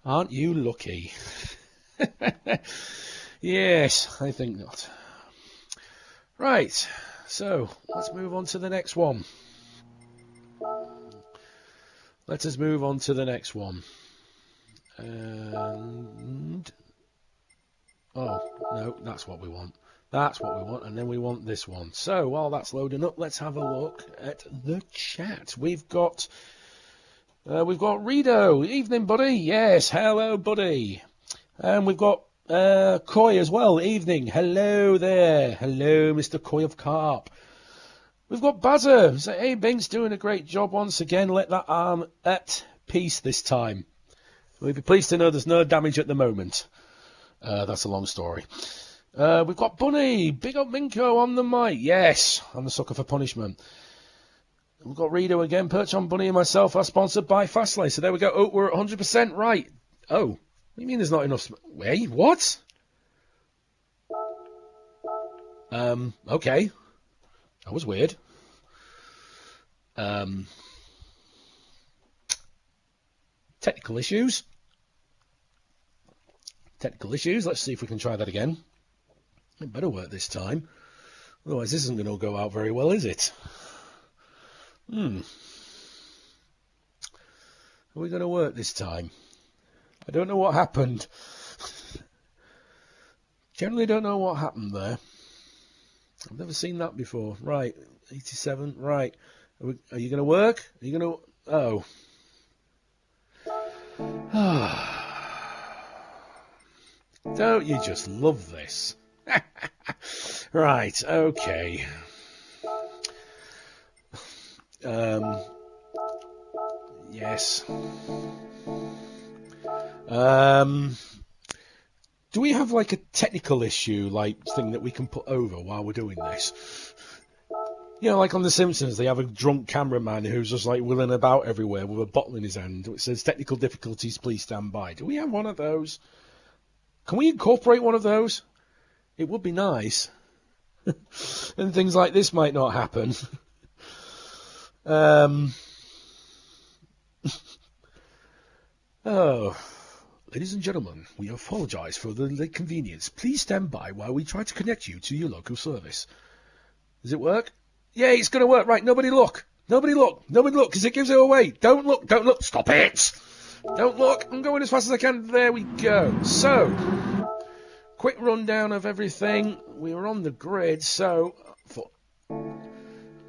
Aren't you lucky? Yes, I think not. Right, so let's move on to the next one. Let us move on to the next one. And... oh, no, that's what we want. That's what we want, and then we want this one. So, while that's loading up, let's have a look at the chat. We've got Rido. Evening, buddy. Yes, hello, buddy. And we've got Coy as well. Evening. Hello there. Hello, Mr. Coy of Carp. We've got Bazza. So, hey, Bing's doing a great job once again. Let that arm at peace this time. We'll be pleased to know there's no damage at the moment. That's a long story. We've got Bunny, big up Minko on the mic. Yes, I'm the sucker for punishment. We've got Rido again. Perch on Bunny and myself are sponsored by Fastlane. So there we go. Oh, we're 100% right. Oh, what do you mean there's not enough? Wait, what? Okay. That was weird. Technical issues. Let's see if we can try that again. It better work this time. Otherwise, this isn't going to go out very well, is it? Are we going to work this time? I don't know what happened. Generally don't know what happened there. I've never seen that before. Right, 87, right. Are you going to work? Are you going to... Oh. Don't you just love this? Right, okay. Yes. Do we have like a technical issue, like thing that we can put over while we're doing this? You know, like on The Simpsons, they have a drunk cameraman who's just like wheeling about everywhere with a bottle in his hand. It says, technical difficulties, please stand by. Do we have one of those? Can we incorporate one of those? It would be nice. And things like this might not happen. Oh, ladies and gentlemen, we apologise for the inconvenience. Please stand by while we try to connect you to your local service. Does it work? Yeah, it's going to work. Right, nobody look. Nobody look. Nobody look, because it gives it away. Don't look. Don't look. Stop it. Don't look. I'm going as fast as I can. There we go. So, quick rundown of everything. We were on the grid, so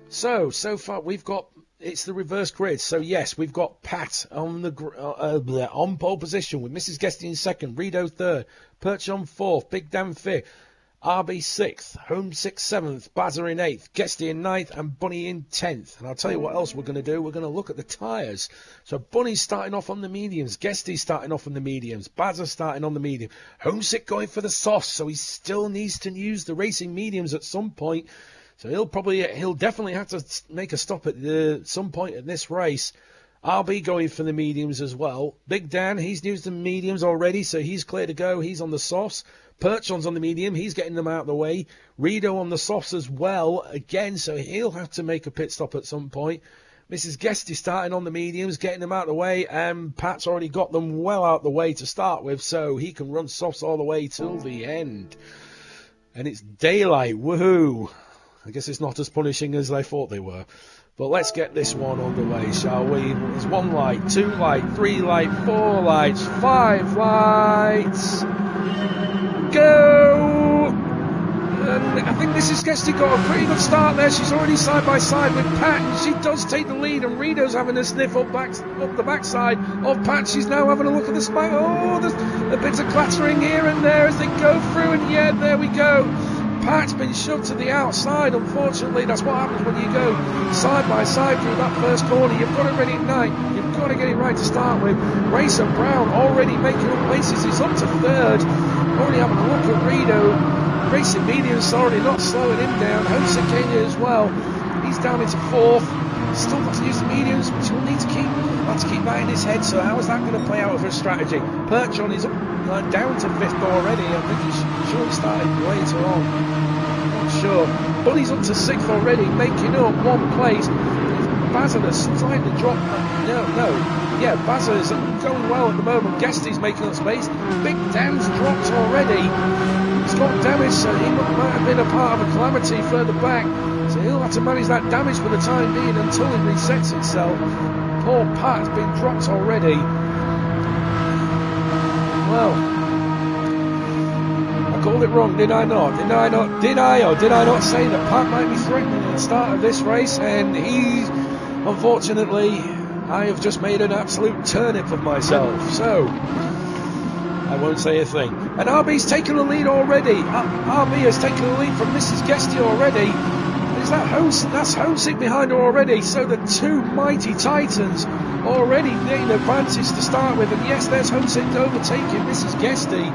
far we've got, it's the reverse grid. So yes, we've got Pat on the on pole position with Mrs. Guesty in second, Renault third, Perch on fourth, Big Dan fifth, RB sixth, Home 6th, 7th, Bazza in 8th, Guesty in 9th, and Bunny in 10th. And I'll tell you what else we're going to do. We're going to look at the tyres. So Bunny's starting off on the mediums, Guesty's starting off on the mediums, Bazza's starting on the medium, Homesick going for the softs, so he still needs to use the racing mediums at some point. So he'll definitely have to make a stop at some point in this race. RB going for the mediums as well. Big Dan, he's used the mediums already, so he's clear to go. He's on the softs. Perchon's on the medium. He's getting them out of the way. Renault on the softs as well, again, so he'll have to make a pit stop at some point. Mrs. Guesty starting on the mediums, getting them out of the way, and Pat's already got them well out of the way to start with, so he can run softs all the way till the end. And it's daylight. Woohoo! I guess it's not as punishing as they thought they were. But let's get this one underway, shall we? There's 1 light, 2 light, 3 light, 4 lights, 5 lights. Go! And I think Mrs. Guesty got a pretty good start there. She's already side by side with Pat, and she does take the lead. And Reno's having a sniff up the backside of Pat. She's now having a look at the spike. Oh, there's a bit of clattering here and there as they go through, and yeah, there we go. Pat's been shoved to the outside, unfortunately. That's what happens when you go side by side through that first corner. You've got it ready at night. You've got to get it right to start with. Racer Brown already making up places. He's up to third. Already having a look at Reno. Racing Medium, sorry, not slowing him down. Homesick as well. He's down into fourth. Still got to use the mediums, which will need to keep that in his head. So how is that going to play out with her strategy? Perchon is down to fifth already. I think he should have started later on. Not sure. Bunny's up to sixth already, making up one place. Bazza is starting to drop. Yeah, Bazza is going well at the moment. Guesty's making up space. Big Dan's dropped already. He's got damage, so he might have been a part of a calamity further back. So he'll have to manage that damage for the time being until it resets itself. Poor Pat's been dropped already. Well, I called it wrong, did I not? Did I not say that Pat might be threatening at the start of this race? And unfortunately, I have just made an absolute turnip of myself. So, I won't say a thing. And RB's taken the lead already. RB has taken the lead from Mrs. Guesty already. That's Homesick behind her already. So the two mighty titans already getting advantage to start with. And yes, there's Homesick overtaking Mrs. Guesty.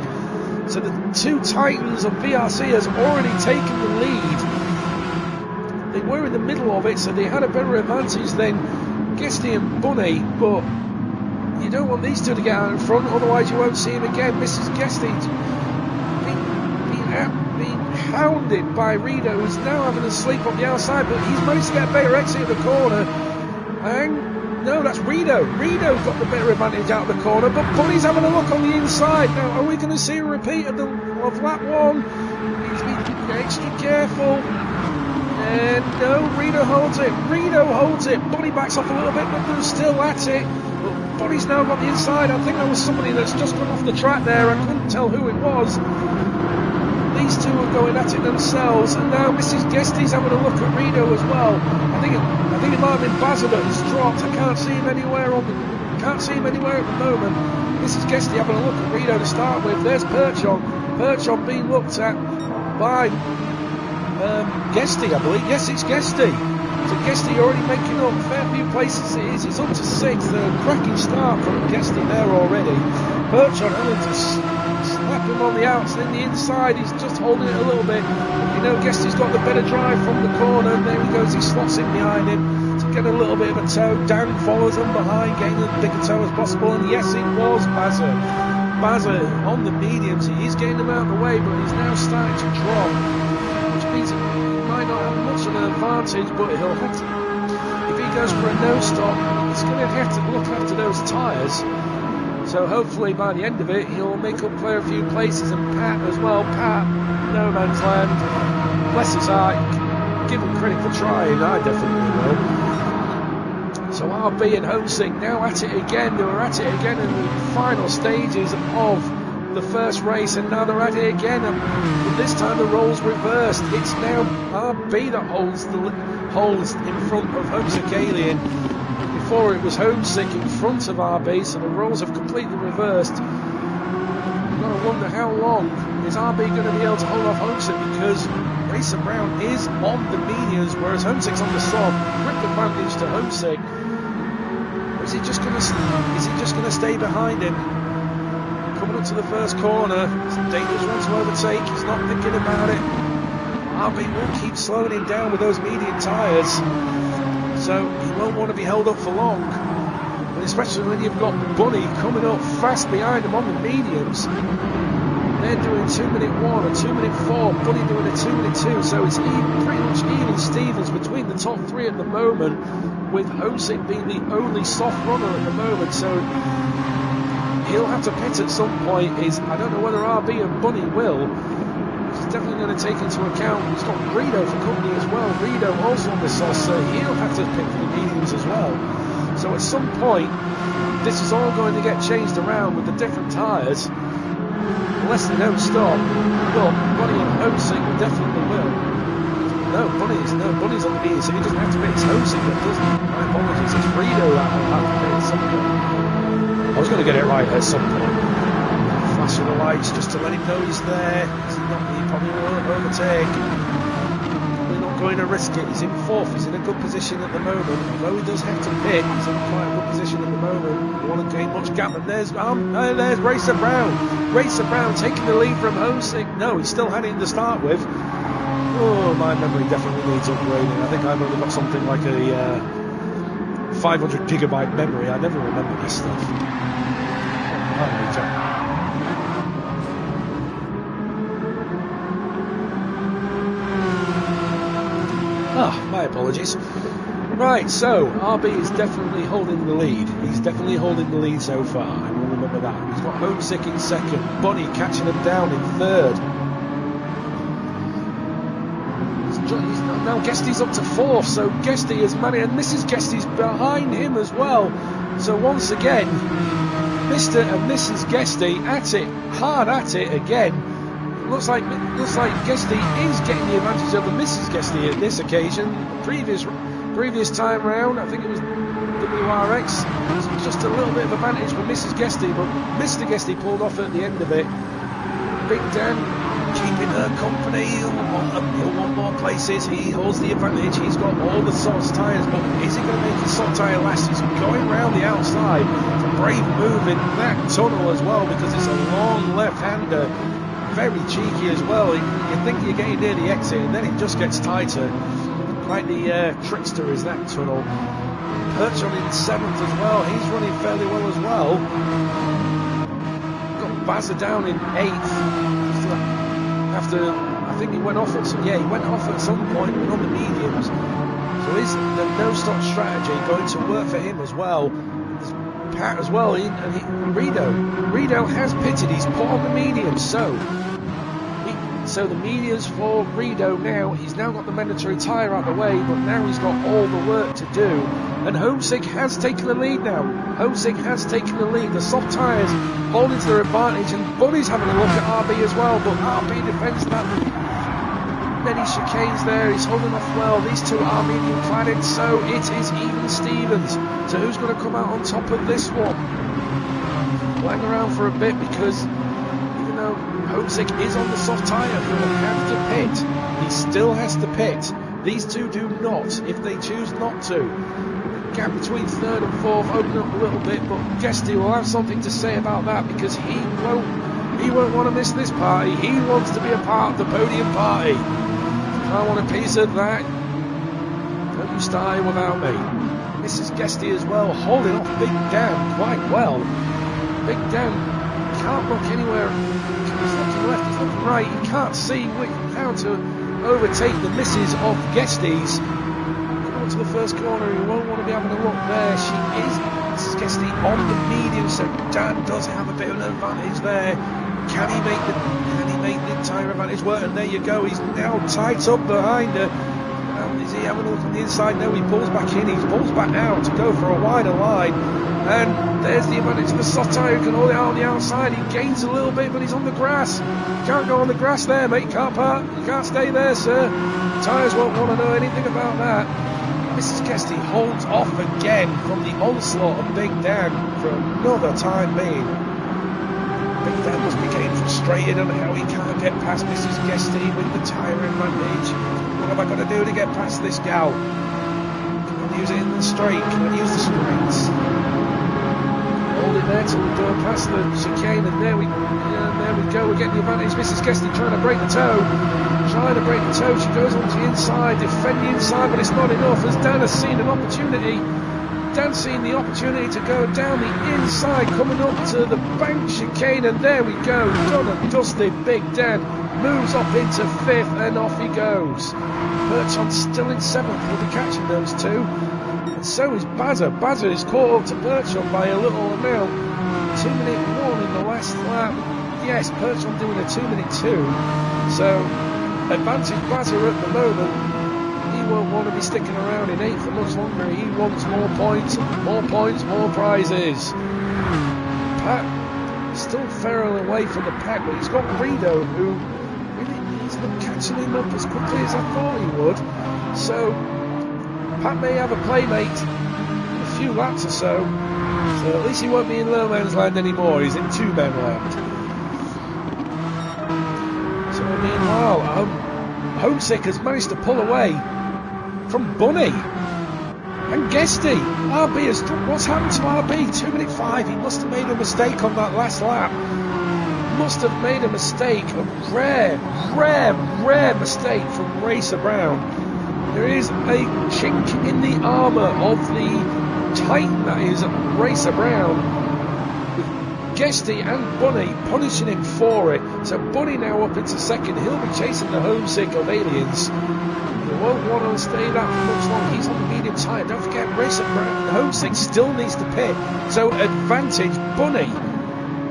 So the two titans of VRC has already taken the lead. They were in the middle of it, so they had a better advantage than Guesty and Bunny. But you don't want these two to get out in front, otherwise you won't see him again. Mrs. Guesty being hounded by Reno, who's now having a sleep on the outside, but he's managed to get a better exit at the corner. And no, that's Reno. Reno got the better advantage out of the corner, but Bunny's having a look on the inside. Now, are we going to see a repeat of lap one? He's being extra careful. And no, Reno holds it. Bunny backs off a little bit, but they're still at it. But Bunny's now got the inside. I think there was somebody that's just gone off the track there. I couldn't tell who it was. these two are going at it themselves, and now Mrs. Guesty's having a look at Renault as well. I think it might have been Bazza that has dropped. I can't see him anywhere at the moment. Mrs. Guesty having a look at Renault to start with. There's Perchon being looked at by Guesty, I believe. Yes, it's Guesty. So Guesty already making up a fair few places. It's up to 6th. A cracking start from Guesty there already. Perchon having to slap him on the outside, in the inside. He's just holding it a little bit. You know, Guesty's got the better drive from the corner. And there he goes. He slots in behind him to get a little bit of a toe. Dan follows him behind, getting as big a toe as possible. And yes, it was Bazza. Bazza on the mediums. He is getting them out of the way, but he's now starting to drop, which means he might not have much of an advantage, but he'll have to, if he goes for a no stop, he's going to have to look after those tyres. So hopefully by the end of it, he'll make up for a few places, and Pat as well. Pat, no man's land, bless his heart, give him credit for trying, I definitely will. So RB and Homesick now at it again. They were at it again in the final stages of the first race, and now they're at it again, and this time the roles reversed. It's now RB that holds in front of Homesick Alien. Before it was Homesick in front of RB, so the roles have completely reversed. You've got to wonder how long is RB going to be able to hold off Homesick, because Racer Brown is on the mediums, whereas Homesick's on the soft. Grip advantage to Homesick. Or is he just going to stay behind him? Coming up to the first corner, it's a dangerous one to overtake. He's not thinking about it. RB will keep slowing him down with those medium tyres, so he won't want to be held up for long. But especially when you've got Bunny coming up fast behind him on the mediums. They're doing 2-minute 1 and 2-minute 4. Bunny doing a 2-minute 2, so it's pretty much even Stevens between the top 3 at the moment, with Homesick being the only soft runner at the moment. So he'll have to pit at some point. I don't know whether RB and Bunny will. He's definitely going to take into account. He's got Renault for company as well. Renault also on the sauce, so he'll have to pit for the mediums as well. So at some point, this is all going to get changed around with the different tyres, unless they don't stop. But Bunny and Homesick definitely will. No, Bunny's on the mediums, so he doesn't have to pit. It's Homesick that doesn't. My apologies. It's Renault that will have to pit at some point. I was going to get it right at some point. Flashing the lights just to let him know he's there. He probably won't overtake. Probably not going to risk it. He's in 4th. He's in a good position at the moment. Although he does have to pit, he's in quite a good position at the moment. He won't gain much gap. And there's Racer Brown. Racer Brown taking the lead from Homesick. No, he still had it to start with. Oh, my memory definitely needs upgrading. I think I've only got something like a 500 gigabyte memory. I never remember this stuff. My apologies. Right, so RB is definitely holding the lead. He's definitely holding the lead so far. I will remember that. He's got Homesick in 2nd. Bunny catching him down in 3rd. Now Guesty's up to 4th, so Guesty is managed, and Mrs. Guesty's behind him as well. So once again, Mr. and Mrs. Guesty at it, hard at it again. Looks like Guesty is getting the advantage over Mrs. Guesty at this occasion. Previous time round, I think it was WRX. It was just a little bit of advantage for Mrs. Guesty, but Mr. Guesty pulled off at the end of it. Big Dan keeping her company. He'll want more places. He holds the advantage. He's got all the soft tyres, but is he going to make his soft tyre last? He's going round the outside. It's a brave move in that tunnel as well, because it's a long left-hander. Very cheeky as well. You think you're getting near the exit, and then it just gets tighter. Quite the trickster is that tunnel. Perchon in 7th as well. He's running fairly well as well. Got Bazza down in 8th. After I think he went off at some point on the mediums. So is the no-stop strategy going to work for him as well? There's Pat as well, and Renault has pitted. He's put on the mediums, so So the mediums for Renault now. He's now got the mandatory tyre out the way, but now he's got all the work to do. And Homesick has taken the lead now. Homesick has taken the lead. The soft tyres holding to their advantage, and Bunny's having a look at RB as well, but RB defends that. Many chicanes there, he's holding off well. These two are medium cladded, so it is even Stevens. So who's going to come out on top of this one? Hang around for a bit, because even though Homesick is on the soft tyre, he will have to pit. He still has to pit. These two do not, if they choose not to. The gap between third and fourth open up a little bit, but Guesty will have something to say about that, because he won't want to miss this party. He wants to be a part of the podium party. I want a piece of that. Don't you start without me. Mrs. Guesty as well, holding off Big Dan quite well. Big Dan can't look anywhere. He's looking left, he's looking right. He can't see how to overtake the misses of Guesty's. Coming to the first corner, he won't want to be having a look there. She is, Mrs. Guesty, on the medium, so Dan does have a bit of an advantage there. Can he make the tyre advantage work? And there you go, he's now tight up behind her. Is he having a look on the inside? No, he pulls back in, he pulls back out to go for a wider line. And there's the advantage of the soft tyre, who can hold it out on the outside. He gains a little bit, but he's on the grass. Can't go on the grass there, mate. Can't park. You can't stay there, sir. Tyres won't want to know anything about that. Mrs. Guesty holds off again from the onslaught of Big Dan for another time being. Big Dan must be getting frustrated on how he can't get past Mrs. Guesty with the tyre advantage. What have I got to do to get past this gal? Can I use it in the straight? Can I use the straights? Hold it there till we go past the chicane, and there we go. We're getting the advantage. Mrs. Guesty trying to break the toe. She goes onto the inside, defend the inside, but it's not enough, as Dan has seen an opportunity. Dan seen the opportunity to go down the inside, coming up to the bank chicane, and there we go. Done and dusted. Big Dan moves up into fifth, and off he goes. Bertrand still in seventh. He'll be catching those two. And so is Bazza. Bazza is caught up to Bertrand by a little amount. 2-minute 1 in the last lap. Yes, Bertrand doing a 2-minute 2. So, advantage Bazza at the moment. He won't want to be sticking around in 8th for much longer. He wants more points, more prizes. Pat still ferreling away from the pack, but he's got Renault, who really he's not catching him up as quickly as I thought he would. So Pat may have a playmate in a few laps or so at least he won't be in low man's land anymore. He's in 2-man land. So meanwhile, Homesick has managed to pull away from Bunny and Guesty. RB has done, what's happened to RB? 2-minute 5. He must have made a mistake on that last lap. Must have made a mistake, a rare mistake from Racer Brown. There is a chink in the armour of the Titan that is Racer Brown, with Guesty and Bunny punishing him for it. So Bunny now up into second. He'll be chasing the Homesick of Aliens. He won't want to stay that for much long. He's on the medium tyre. Don't forget, Racer Brown, Homesick still needs to pit. So advantage Bunny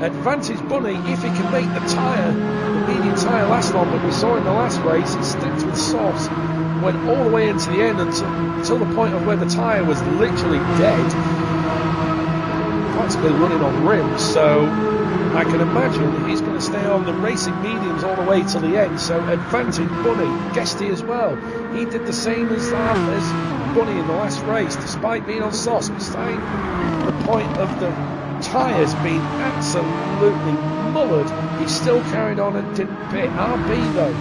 if he can make the tyre, the medium tyre last long. But we saw in the last race, he sticked with softs, went all the way into the end until the point of where the tyre was literally dead, practically running on rims. So I can imagine he's going to stay on the racing mediums all the way to the end. So advantage Bunny. Guesty as well. He did the same as Bunny in the last race, despite being on softs, despite the point of the tyres being absolutely mullered. He still carried on and didn't pit. RB though,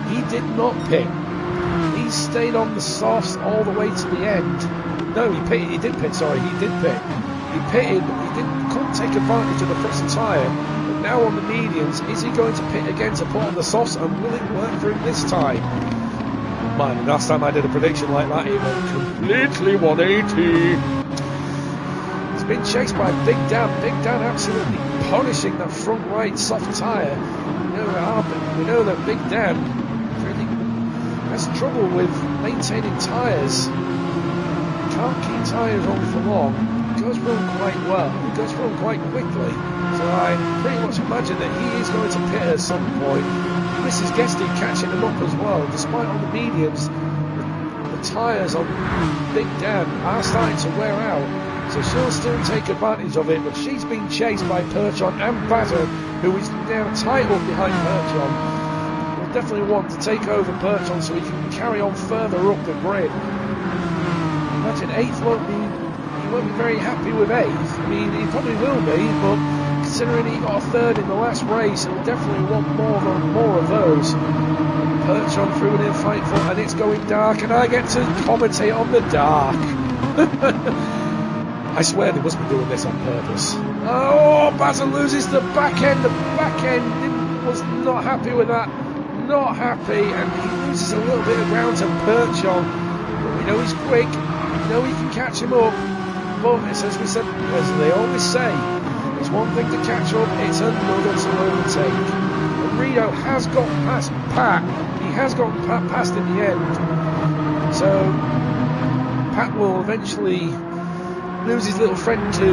he did not pit. He stayed on the softs all the way to the end. No, he pitted. He did pit. Sorry, he did pit. He pitted, but couldn't take advantage of the pressing tyre. But now on the mediums, is he going to pit again to put on the softs, and will it work for him this time? Man, last time I did a prediction like that, it went completely 180. He's been chased by Big Dan. Big Dan absolutely punishing that front right soft tyre. We know that Big Dan really has trouble with maintaining tyres. Can't keep tyres on for long. It goes wrong quite well. It goes wrong quite quickly. So I'm pretty much imagine that he is going to pit at some point. Mrs. Guesty catching him up as well, despite on the mediums. The tyres on Big Dan are starting to wear out, so she'll still take advantage of it, but she's being chased by Perchon and Bazza, who is now tight up behind Perchon. Will definitely want to take over Perchon so he can carry on further up the grid. Imagine 8th won't be very happy with 8th. I mean, he probably will be, but considering he got a 3rd in the last race, he'll definitely want more of those. Perchon through an in-fight for, and it's going dark, and I get to commentate on the dark. I swear they must be doing this on purpose. Oh, Basil loses the back end. The back end was not happy with that. Not happy, and he loses a little bit of ground to Perchon. But we know he's quick. We know he can catch him up. But it's as we said, as they always say, it's one thing to catch up, it's another to overtake. And Renault has got past Pat. He has got Pat past in the end. So Pat will eventually lose his little friend to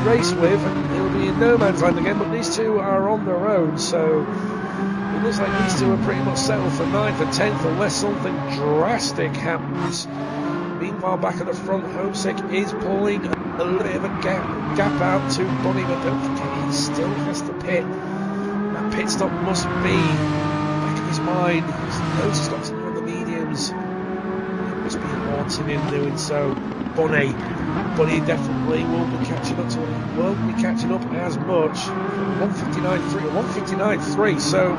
race with, and he'll be in no man's land again. But these two are on their own, so it looks like these two are pretty much settled for 9th and 10th unless something drastic happens. Meanwhile, back at the front, Homesick is pulling a little bit of a gap out to Bunny, but don't forget he still has to pit. That pit stop must be back of his mind. He knows he's got to do on the mediums. It must be haunting him doing so. Bunny definitely will be catching up to him. He won't be catching up as much. 159.3 or 159.3, so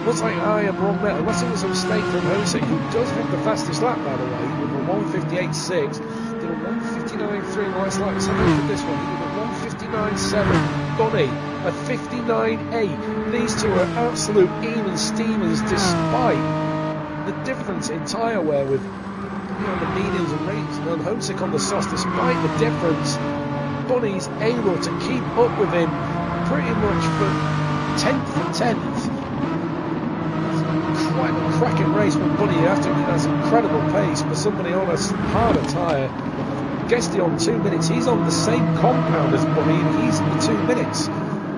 looks like I am wrong there, unless it was a mistake from Homesick, who does have the fastest lap, by the way, with a 158.6. Did a 159.3 in the last lap. Let's have a look at this one. He did a 159.7. Bunny, a 59.8. These two are absolute even Stevens, despite the difference in tyre wear with on the mediums and rates and Homesick on the softs. Despite the difference, Bunny's able to keep up with him pretty much for 10th for 10th. Quite a cracking race from Bunny. You have to admit that's incredible pace for somebody on a harder tyre. Guesty on 2 minutes. He's on the same compound as Bunny, and he's in the 2 minutes.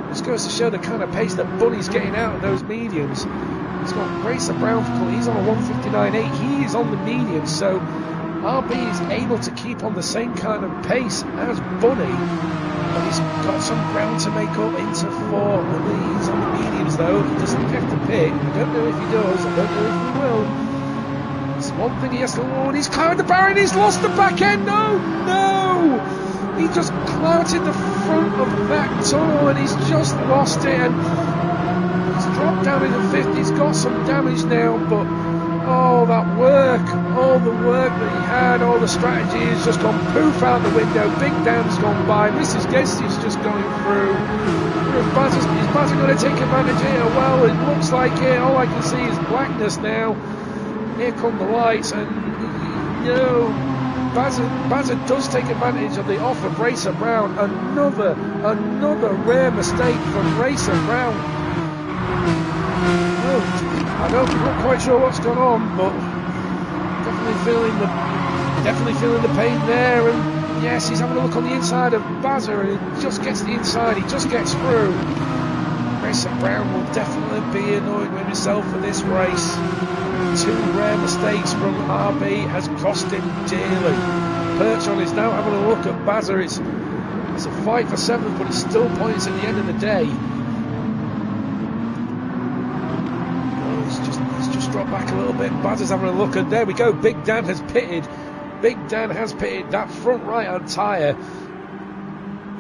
This goes to show the kind of pace that Bunny's getting out of those mediums. He's got Racer Brown. He's on a 159.8. He is on the mediums, so RB is able to keep on the same kind of pace as Bunny. But he's got some ground to make up into 4. He's on the mediums though. He doesn't have to pit. I don't know if he does. I don't know if he will. It's one thing he has to warn. He's climbed the barrier and he's lost the back end. No! He just clouted the front of that tunnel and he's just lost it. And he's dropped down into 5th. He's got some damage now, but all that work, all the work that he had, all the strategy has just gone poof out the window. Big Dan's gone by. Mrs. Guesty's just going through. Is Bazza going to take advantage here? Well, it looks like it. All I can see is blackness now. Here come the lights, and Bazza does take advantage of the off of Racer Brown. Another rare mistake from Racer Brown. I'm not quite sure what's gone on, but definitely feeling the pain there. And yes, he's having a look on the inside of Bazza, and he just gets the inside. He just gets through. Racer Brown will definitely be annoyed with himself for this race. 2 rare mistakes from RB has cost him dearly. Perchon is now having a look at Bazza. It's a fight for 7th, but it's still points at the end of the day. Drop back a little bit. Bazza's having a look, and there we go. Big Dan has pitted. That front right hand tyre.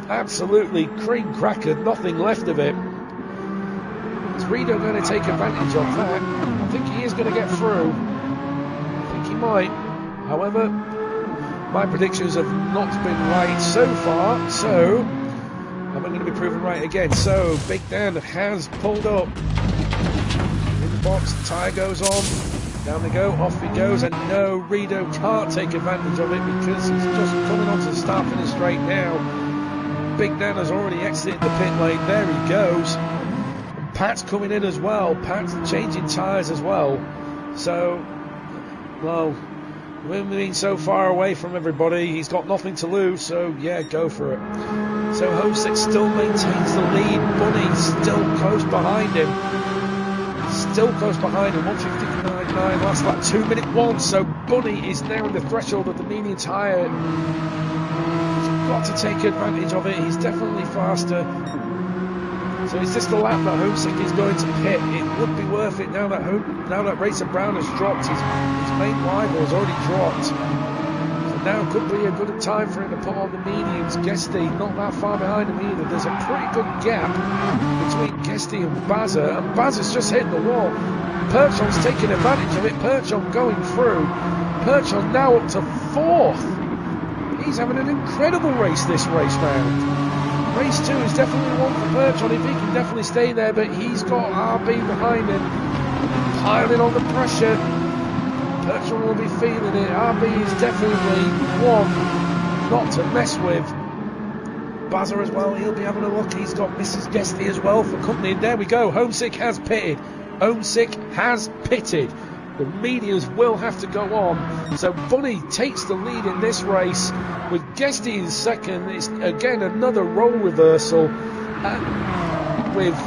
Absolutely cream crackered. Nothing left of it. Is Renault going to take advantage of that? I think he is going to get through. I think he might. However, my predictions have not been right so far, so I'm going to be proven right again. So Big Dan has pulled up. Box, tyre goes on, down they go, off he goes, and no, Renault can't take advantage of it because he's just coming onto the start-finish straight now. Big Dan has already exited the pit lane, there he goes. And Pat's coming in as well, Pat's changing tyres as well. So, well, we've been so far away from everybody, he's got nothing to lose, so yeah, go for it. So Homesick still maintains the lead. Bunny still close behind him. Still close behind him, 1:59.9, last lap, 2:01. So Bunny is now on the threshold of the medium tyre. He's got to take advantage of it. He's definitely faster. So is this the lap that Homesick is going to pit? It would be worth it now that Racer Brown has dropped. His main rival has already dropped. So now could be a good time for him to put on the mediums. Guesty not that far behind him either. There's a pretty good gap between Guesty and Bazza, and Bazza's just hitting the wall. Perchon's taking advantage of it. Perchon going through. Perchon now up to 4th. He's having an incredible race this race round. Race 2 is definitely one for Perchon if he can definitely stay there, but he's got RB behind him, piling on the pressure. Perchon will be feeling it. RB is definitely one not to mess with. Bazza as well, he'll be having a look. He's got Mrs. Guesty as well for company. And there we go, Homesick has pitted. Homesick has pitted. The mediums will have to go on. So Bunny takes the lead in this race with Guesty in second. It's again another role reversal, and with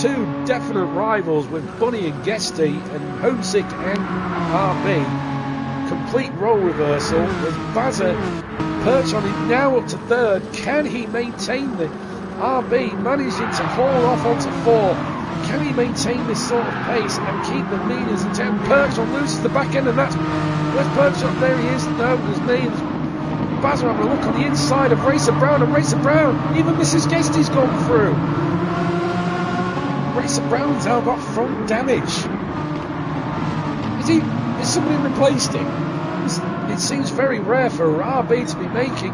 two definite rivals with Bunny and Guesty, and Homesick and RB. Complete role reversal with Bazza. Perchon is now up to 3rd. Can he maintain the RB managing to haul off onto 4? Can he maintain this sort of pace and keep the mediums in town? Perchon loses the back end, and that's where's Perchon? There he is. No, there's me. Bazza having a look on the inside of Racer Brown, and Racer Brown, even Mrs. Guesty's gone through. Racer Brown's now got front damage. Has somebody replaced him? It seems very rare for RB to be making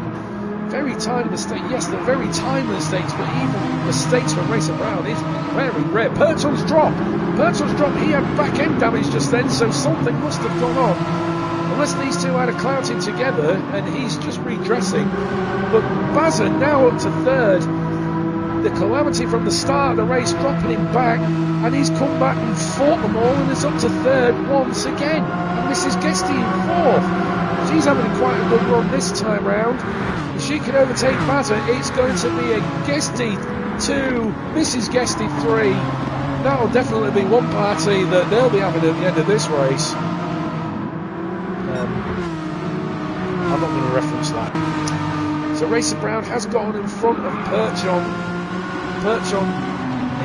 very tiny mistakes. Yes, they're very tiny mistakes, but even mistakes from Racer Brown is very rare. Perchon's drop. He had back end damage just then, so something must have gone on. Unless these two had a clouting together, and he's just redressing. But Bazza now up to 3rd. The calamity from the start of the race dropping him back, and he's come back and fought them all, and is up to 3rd once again. And Mrs. Guesty in 4th. She's having quite a good run this time round. If she can overtake Bazza, it's going to be a Guesty 2, Mrs. Guesty 3. That'll definitely be one party that they'll be having at the end of this race. I'm not going to reference that. So Racer Brown has gotten in front of Perchon. Perchon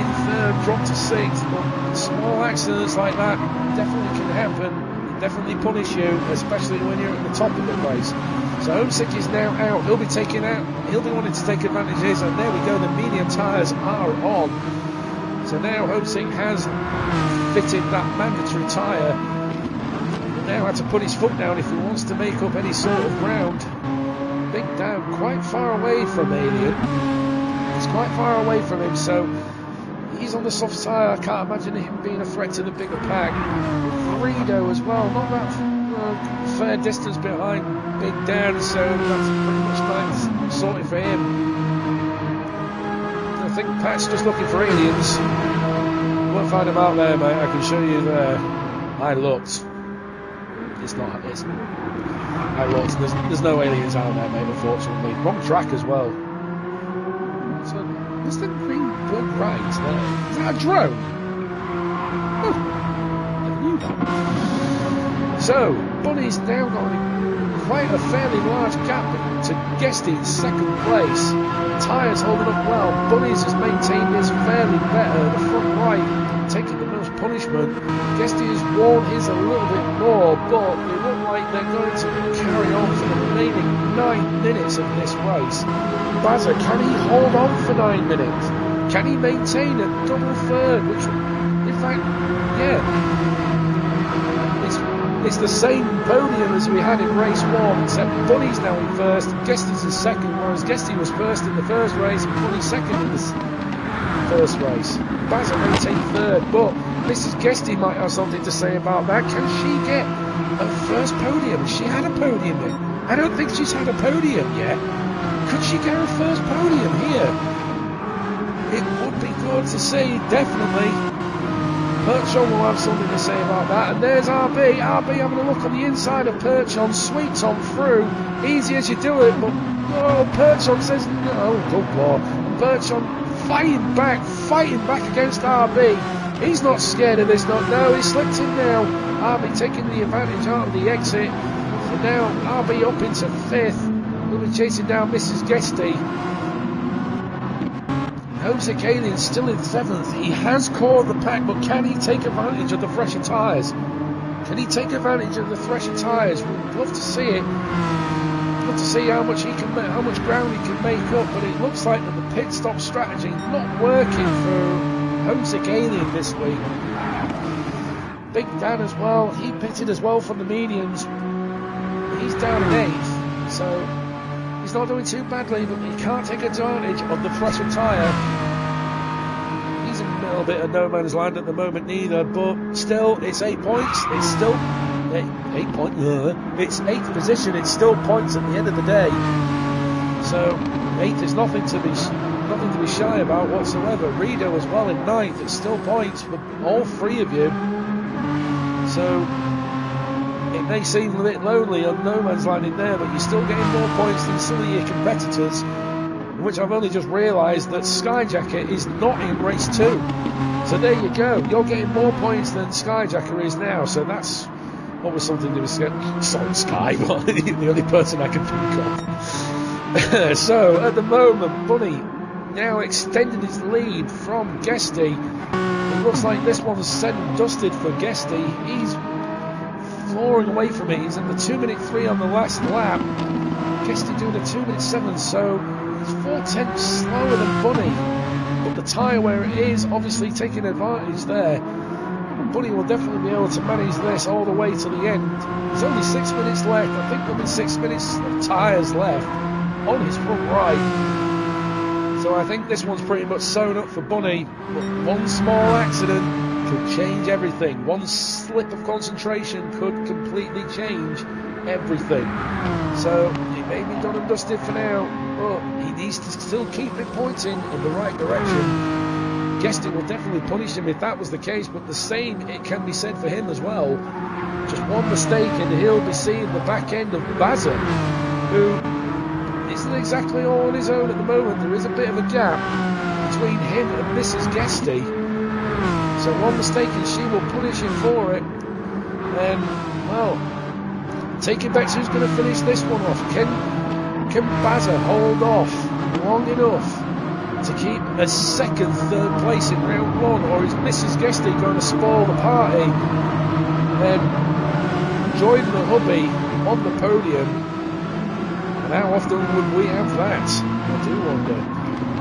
in 3rd, dropped to 6th, but small accidents like that definitely can happen, definitely punish you, especially when you're at the top of the race. So Homesick is now out. He'll be wanting to take advantage of his, and there we go, the medium tyres are on. So now Homesick has fitted that mandatory tyre. He'll now have to put his foot down if he wants to make up any sort of ground. Big down, quite far away from Alien. He's quite far away from him, so he's on the soft tyre. I can't imagine him being a threat to the bigger pack. Greedo as well, not that fair distance behind Big Dan, so that's pretty much nice sorted for him. I think Pat's just looking for aliens. Won't find him out there, mate. I can show you there. I looked. It's not. I looked. There's no aliens out there, mate. Unfortunately, wrong track as well. So, what's the green bug right there? Is that a drone? Oh, never knew that. So, Bunny's now got quite a fairly large gap to Guesty in 2nd place. Tyres holding up well. Bunny's has maintained his fairly better. The front right taking the most punishment. Guesty has worn his a little bit more, but they look like they're going to carry on for the remaining 9 minutes of this race. Bazza, can he hold on for 9 minutes? Can he maintain a double 3rd? Which, in fact, yeah. It's the same podium as we had in race 1, except Bunny's now in 1st, Guesty's in 2nd, whereas Guesty was 1st in the 1st race and Bunny 2nd in the 1st race. Bazza maintained 3rd, but Mrs. Guesty might have something to say about that. Can she get her 1st podium? She had a podium in. I don't think she's had a podium yet. Could she get her 1st podium here? It would be good to see, definitely. Perchon will have something to say about that. And there's RB. RB having a look on the inside of Perchon. Sweeps on through. Easy as you do it, but Perchon says no. Good ball. Perchon fighting back against RB. He's not scared of this, no, he's slipped in now. RB taking the advantage out of the exit. So now RB up into 5th. We'll be chasing down Mrs. Guesty. Homesick Alien still in 7th. He has caught the pack, but can he take advantage of the fresher tyres? Can he take advantage of the fresher tyres? We'd love to see it. Love to see how much ground he can make up, but it looks like that the pit stop strategy not working for Homesick Alien this week. Big Dan as well. He pitted as well from the mediums. He's down in 8th, so he's not doing too badly, but he can't take advantage of the fresher tyre. He's in a little bit of no man's land at the moment neither, but still, it's 8 points. It's still 8 points. It's 8th position. It's still points at the end of the day. So 8th is nothing to be shy about whatsoever. Rido as well in 9th. It's still points for all 3 of you. So it may seem a bit lonely on no man's land in there, but you're still getting more points than some of your competitors, which I've only just realised that Skyjacker is not in race 2. So there you go, you're getting more points than Skyjacker is now, so that's always something to be sorry, Sky, well, the only person I can think of. So at the moment, Bunny now extended his lead from Guesty. It looks like this one's said and dusted for Guesty. He's flooring away from it. He's in the 2:03 on the last lap. Guesty doing a 2:07, so he's 4/10 slower than Bunny. But the tyre where it is obviously taking advantage there. Bunny will definitely be able to manage this all the way to the end. There's only 6 minutes left. I think there'll be 6 minutes of tyres left on his front right. So I think this one's pretty much sewn up for Bunny. But one small accident could change everything. One slip of concentration could completely change everything. So it may be done and dusted for now, but he needs to still keep it pointing in the right direction. Guesty will definitely punish him if that was the case, but the same it can be said for him as well. Just one mistake and he'll be seeing the back end of Bazza, who isn't exactly all on his own at the moment. There is a bit of a gap between him and Mrs. Guesty. So one mistake and she will punish him for it. And, well, taking back to who's going to finish this one off. Can Bazza hold off long enough to keep a second, third place in round 1? Or is Mrs. Guesty going to spoil the party and join the hubby on the podium? And how often would we have that? I do wonder.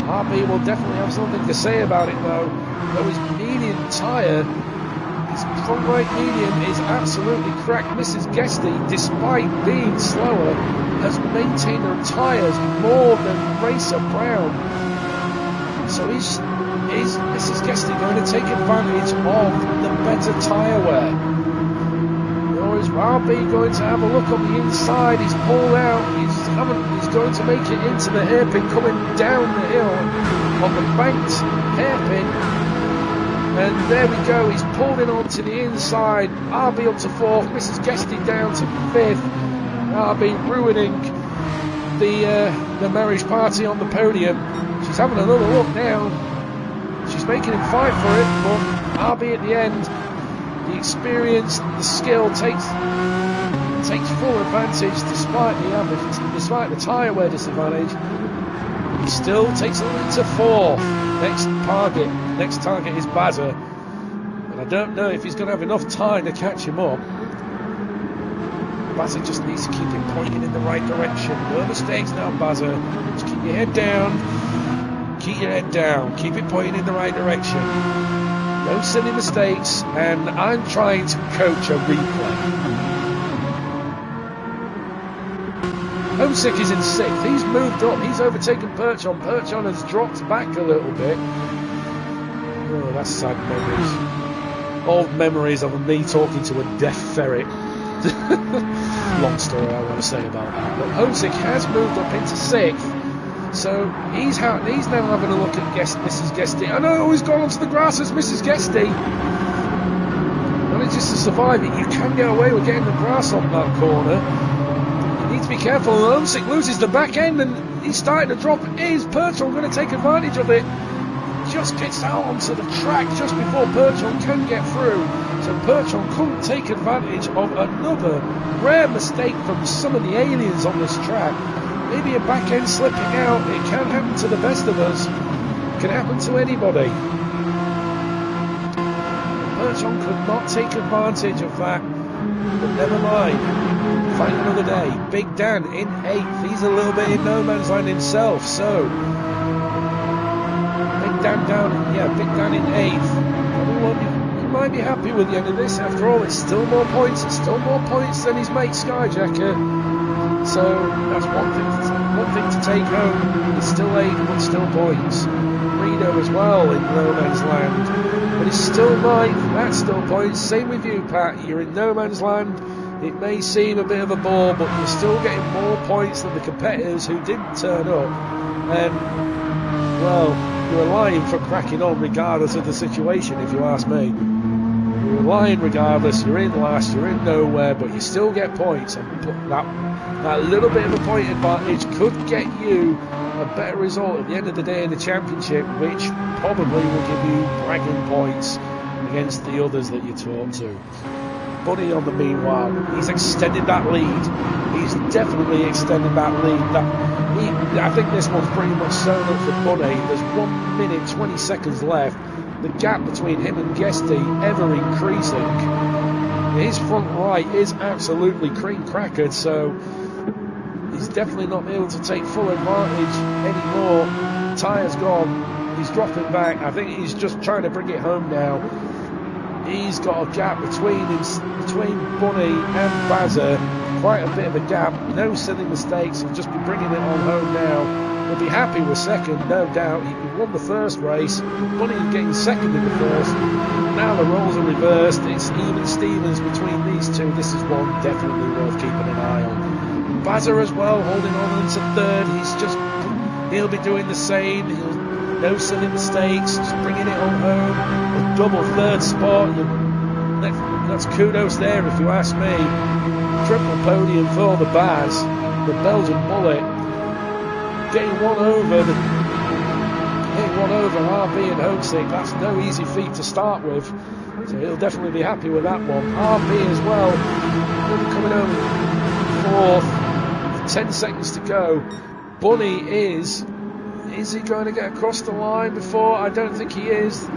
RB will definitely have something to say about it though. Though his medium tyre, his front right medium is absolutely cracked. Mrs. Guesty, despite being slower, has maintained her tyres more than Racer Brown. So is Mrs. Guesty going to take advantage of the better tyre wear? Or is RB going to have a look on the inside? He's pulled out. He's going to make it into the hairpin coming down the hill on the banked hairpin. And there we go. He's pulled in onto the inside. RB up to 4th. Mrs. Guesty down to 5th. RB ruining the marriage party on the podium. She's having another look now. She's making him fight for it, but RB at the end, the experience, the skill takes full advantage despite the tyre wear disadvantage. He still takes it into 4th. Next target is Bazza, and I don't know if he's going to have enough time to catch him up. Bazza just needs to keep him pointing in the right direction. No mistakes now, Bazza. Just keep your head down. Keep your head down. Keep it pointing in the right direction. No silly mistakes, and I'm trying to coach a replay. Homesick is in 6th. He's moved up. He's overtaken Perchon. Perchon has dropped back a little bit. Oh, that's sad memories. Old memories of me talking to a deaf ferret. Long story I want to say about that. But Homesick has moved up into 6th. So he's now having a look at Mrs. Guesty. I know he's gone onto the grass as Mrs. Guesty. Manages to survive it. You can get away with getting the grass on that corner. You need to be careful. Homesick loses the back end and he's starting to drop. Is Perchon going to take advantage of it? just gets out onto the track just before Perchon can get through. So Perchon couldn't take advantage of another rare mistake from some of the aliens on this track. Maybe a back end slipping out. It can happen to the best of us. It can happen to anybody. Perchon could not take advantage of that. But never mind. Fight another day. Big Dan in 8th. He's a little bit in no man's land himself. So Big Dan in 8th. He might be happy with the end of this. After all, it's still more points. It's still more points than his mate Skyjacker. So that's one thing to take home. It's still 8, but still points. Reno as well in no man's land, but it's still 9th. That's still points. Same with you, Pat. You're in no man's land. It may seem a bit of a bore, but you're still getting more points than the competitors who didn't turn up. And well, you're lying for cracking on regardless of the situation, if you ask me. You're lying regardless. You're in last. You're in nowhere, but you still get points. And that little bit of a point advantage could get you a better result at the end of the day in the championship, which probably will give you bragging points against the others that you talk to. Bunny on the meanwhile, he's extended that lead. He's definitely extended that lead. I think this one's pretty much sewn up for Bunny. There's 1 minute 20 seconds left. The gap between him and Guesty ever increasing. His front right is absolutely cream crackered, so he's definitely not able to take full advantage anymore. Tyre's gone. He's dropping back. I think he's just trying to bring it home now. He's got a gap between Bunny and Bazza. Quite a bit of a gap. No silly mistakes. He'll just be bringing it on home now. He'll be happy with second, no doubt. He won the first race. Bunny getting second in the first. Now the roles are reversed. It's even Stevens between these two. This is one definitely worth keeping an eye on. Bazza as well, holding on into third. He'll be doing the same. No silly mistakes, just bringing it on home. A double third spot. That's kudos there, if you ask me. Triple podium for the Baz, the Belgian bullet. Getting one over RB and Homesick. That's no easy feat to start with. So he'll definitely be happy with that one. RB as well. He'll be coming home 4th. 10 seconds to go. Bunny is he going to get across the line before? I don't think he is.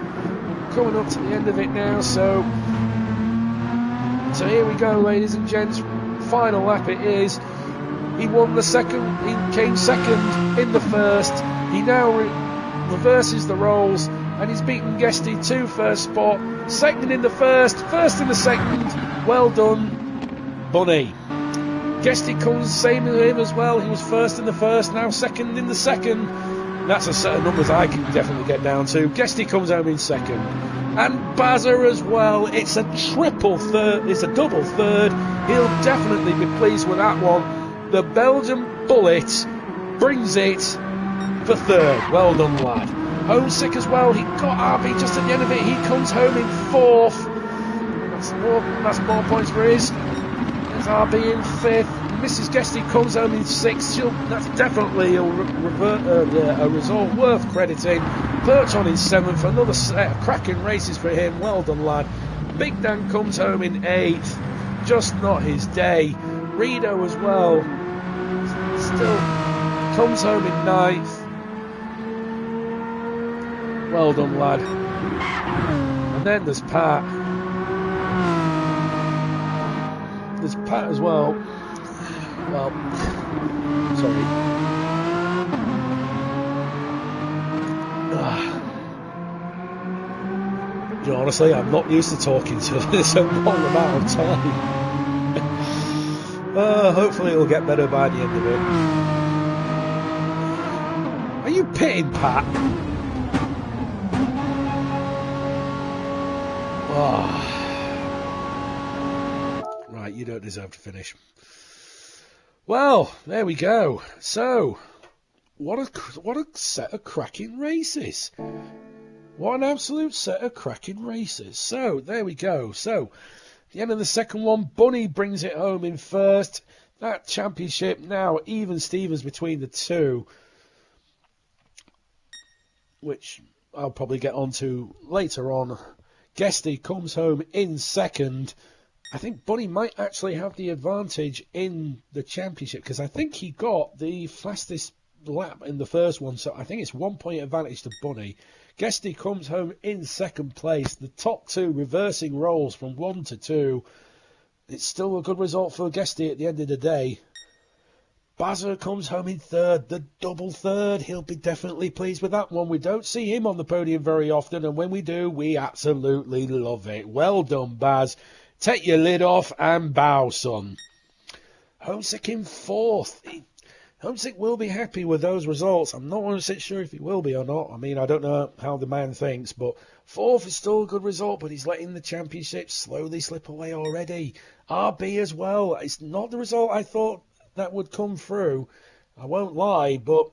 Coming up to the end of it now, so here we go, ladies and gents. Final lap it is. He won the second. He came second in the first. He now reverses the roles, and he's beaten Guesty to first spot. Second in the first in the second. Well done, Bunny. Guesty comes same as him as well. He was first in the first, now second in the second. That's a set of numbers I can definitely get down to. Guesty comes home in second. And Bazza as well. It's a triple third. It's a double third. He'll definitely be pleased with that one. The Belgian bullet brings it for third. Well done, lad. Homesick as well. He got RB just at the end of it. He comes home in 4th. That's more points for his. There's RB in 5th. Mrs. Guesty comes home in 6th. That's definitely a result worth crediting. Perchon in 7th. Another set of cracking races for him. Well done, lad. Big Dan comes home in 8th. Just not his day. Reno as well. Still comes home in 9th. Well done, lad. And then there's Pat. There's Pat as well. Well, sorry. You know, honestly, I'm not used to talking to this a long amount of time. Hopefully it'll get better by the end of it. Are you pitting, Pat? Oh. Right, you don't deserve to finish. Well, there we go. So, what a set of cracking races. What an absolute set of cracking races. So, there we go. So, the end of the second one, Bunny brings it home in first. That championship now even Stevens between the two. Which I'll probably get on to later on. Guesty comes home in second. I think Bunny might actually have the advantage in the championship because I think he got the fastest lap in the first one, so I think it's 1 point advantage to Bunny. Guesty comes home in second place. The top two reversing roles from 1 to 2. It's still a good result for Guesty at the end of the day. Bazza comes home in third, the double third. He'll be definitely pleased with that one. We don't see him on the podium very often, and when we do, we absolutely love it. Well done, Baz. Take your lid off and bow, son. Homesick in fourth. Homesick will be happy with those results. I'm not 100% sure if he will be or not. I mean, I don't know how the man thinks, but fourth is still a good result, but he's letting the championship slowly slip away already. RB as well. It's not the result I thought that would come through. I won't lie, but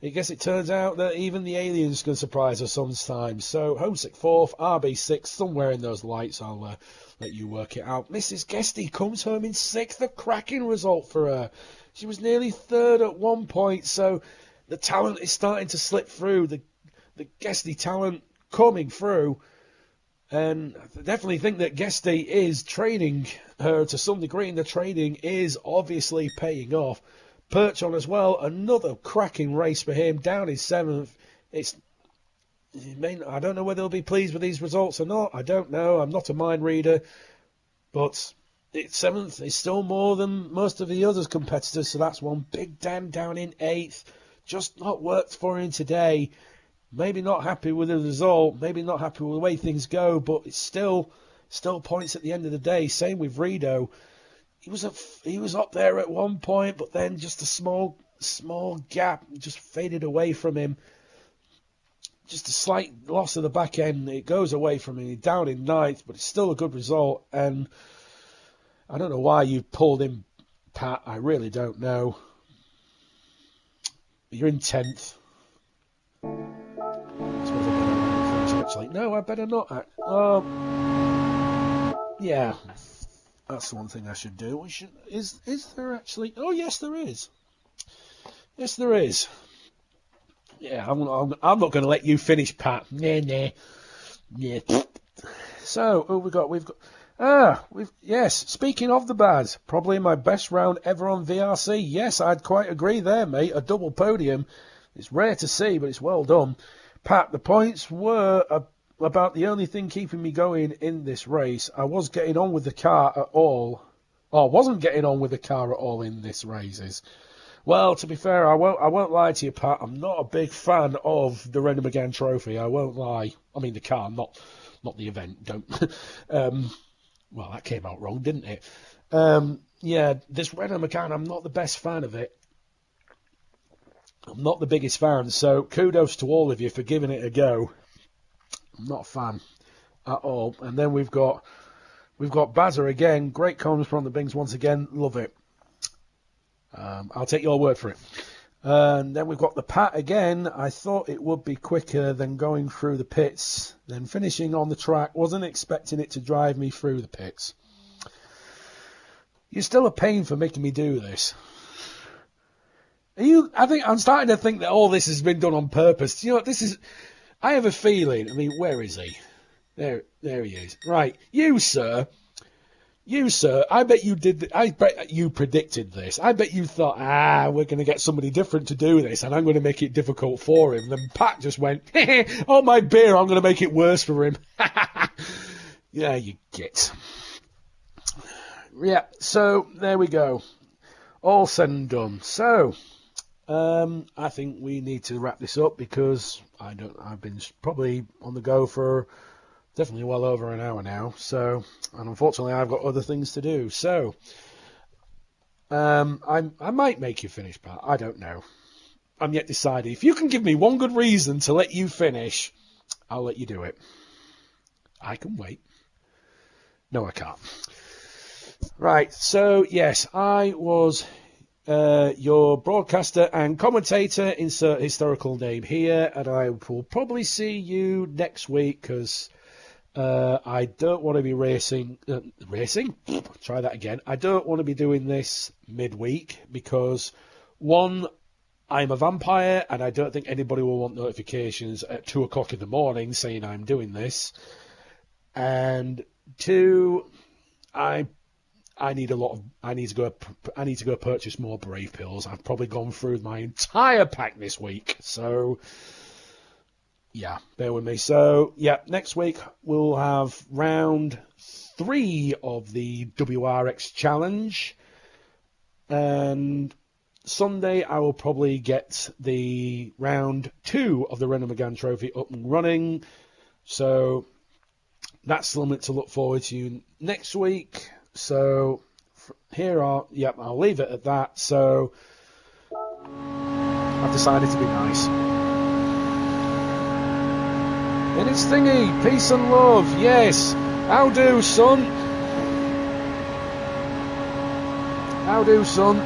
I guess it turns out that even the aliens can surprise us sometimes. So, Homesick fourth, RB sixth, somewhere in those lights. I'll let you work it out. Mrs. Guesty comes home in sixth, a cracking result for her. She was nearly third at one point, so the talent is starting to slip through. The Guesty talent coming through. And I definitely think that Guesty is training her to some degree, and the training is obviously paying off. Perch on as well, another cracking race for him, down in seventh. I don't know whether he'll be pleased with these results or not. I don't know. I'm not a mind reader. But seventh is still more than most of the other competitors, so that's one. Big Dan down in eighth. Just not worked for him today. Maybe not happy with the result. Maybe not happy with the way things go, but it's still points at the end of the day. Same with Rido. He was up there at one point, but then just a small gap just faded away from him. Just a slight loss of the back end. It goes away from him. He's down in ninth, but it's still a good result. And I don't know why you pulled him, Pat. I really don't know. You're in 10th. I suppose I better finish actually. No, I better not. Yeah. That's the one thing I should do. Is there actually... Oh, yes, there is. Yes, there is. Yeah, I'm not going to let you finish, Pat. Nah. Yeah. So, who we got? Yes, speaking of the Baz, probably my best round ever on VRC. Yes, I'd quite agree there, mate. A double podium. It's rare to see, but it's well done. Pat, the points were about the only thing keeping me going in this race. I was getting on with the car at all. Oh, I wasn't getting on with the car at all in this races. Well, to be fair, I won't lie to you, Pat. I'm not a big fan of the Renault Megane trophy. I won't lie. I mean the car, not the event. Don't. Well, that came out wrong, didn't it? Yeah, this Renault Megane, I'm not the best fan of it. I'm not the biggest fan. So kudos to all of you for giving it a go. I'm not a fan at all. And then we've got Bazza again. Great comments from the Bings once again. Love it. I'll take your word for it. And then we've got the Pat again. I thought it would be quicker than going through the pits, then finishing on the track. Wasn't expecting it to drive me through the pits. You're still a pain for making me do this. I think I'm starting to think that all this has been done on purpose. You know what, I have a feeling. I mean, where is he? There he is. Right, you sir. I bet you I bet you predicted this. I bet you thought, we're going to get somebody different to do this, and I'm going to make it difficult for him. Then Pat just went, oh my beer, I'm going to make it worse for him. Yeah, you git. Yeah. So there we go. All said and done. So. I think we need to wrap this up because I've been probably on the go for definitely well over an hour now. So, and unfortunately I've got other things to do. So, I might make you finish, Pat. I don't know. I'm yet decided. If you can give me one good reason to let you finish, I'll let you do it. I can wait. No, I can't. Right. So, yes, I was... your broadcaster and commentator, insert historical name here, and I will probably see you next week because I don't want to be racing. Try that again. I don't want to be doing this midweek because one, I'm a vampire, and I don't think anybody will want notifications at 2 o'clock in the morning saying I'm doing this. And 2, I need to go purchase more Brave pills. I've probably gone through my entire pack this week, so yeah, bear with me. So yeah, next week we'll have round 3 of the WRX challenge, and Sunday I will probably get the round 2 of the Renault Megane Trophy up and running. So that's something to look forward to next week. So I'll leave it at that. So I've decided to be nice. And it's Thingy, peace and love, yes. How do, son? How do, son?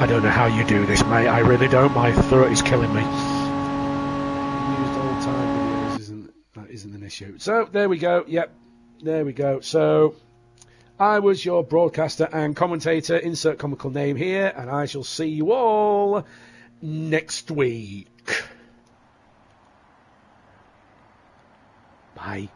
I don't know how you do this, mate. I really don't. My throat is killing me. Used all time videos isn't an issue. So there we go. Yep, there we go. So I was your broadcaster and commentator. Insert comical name here, and I shall see you all next week. Bye.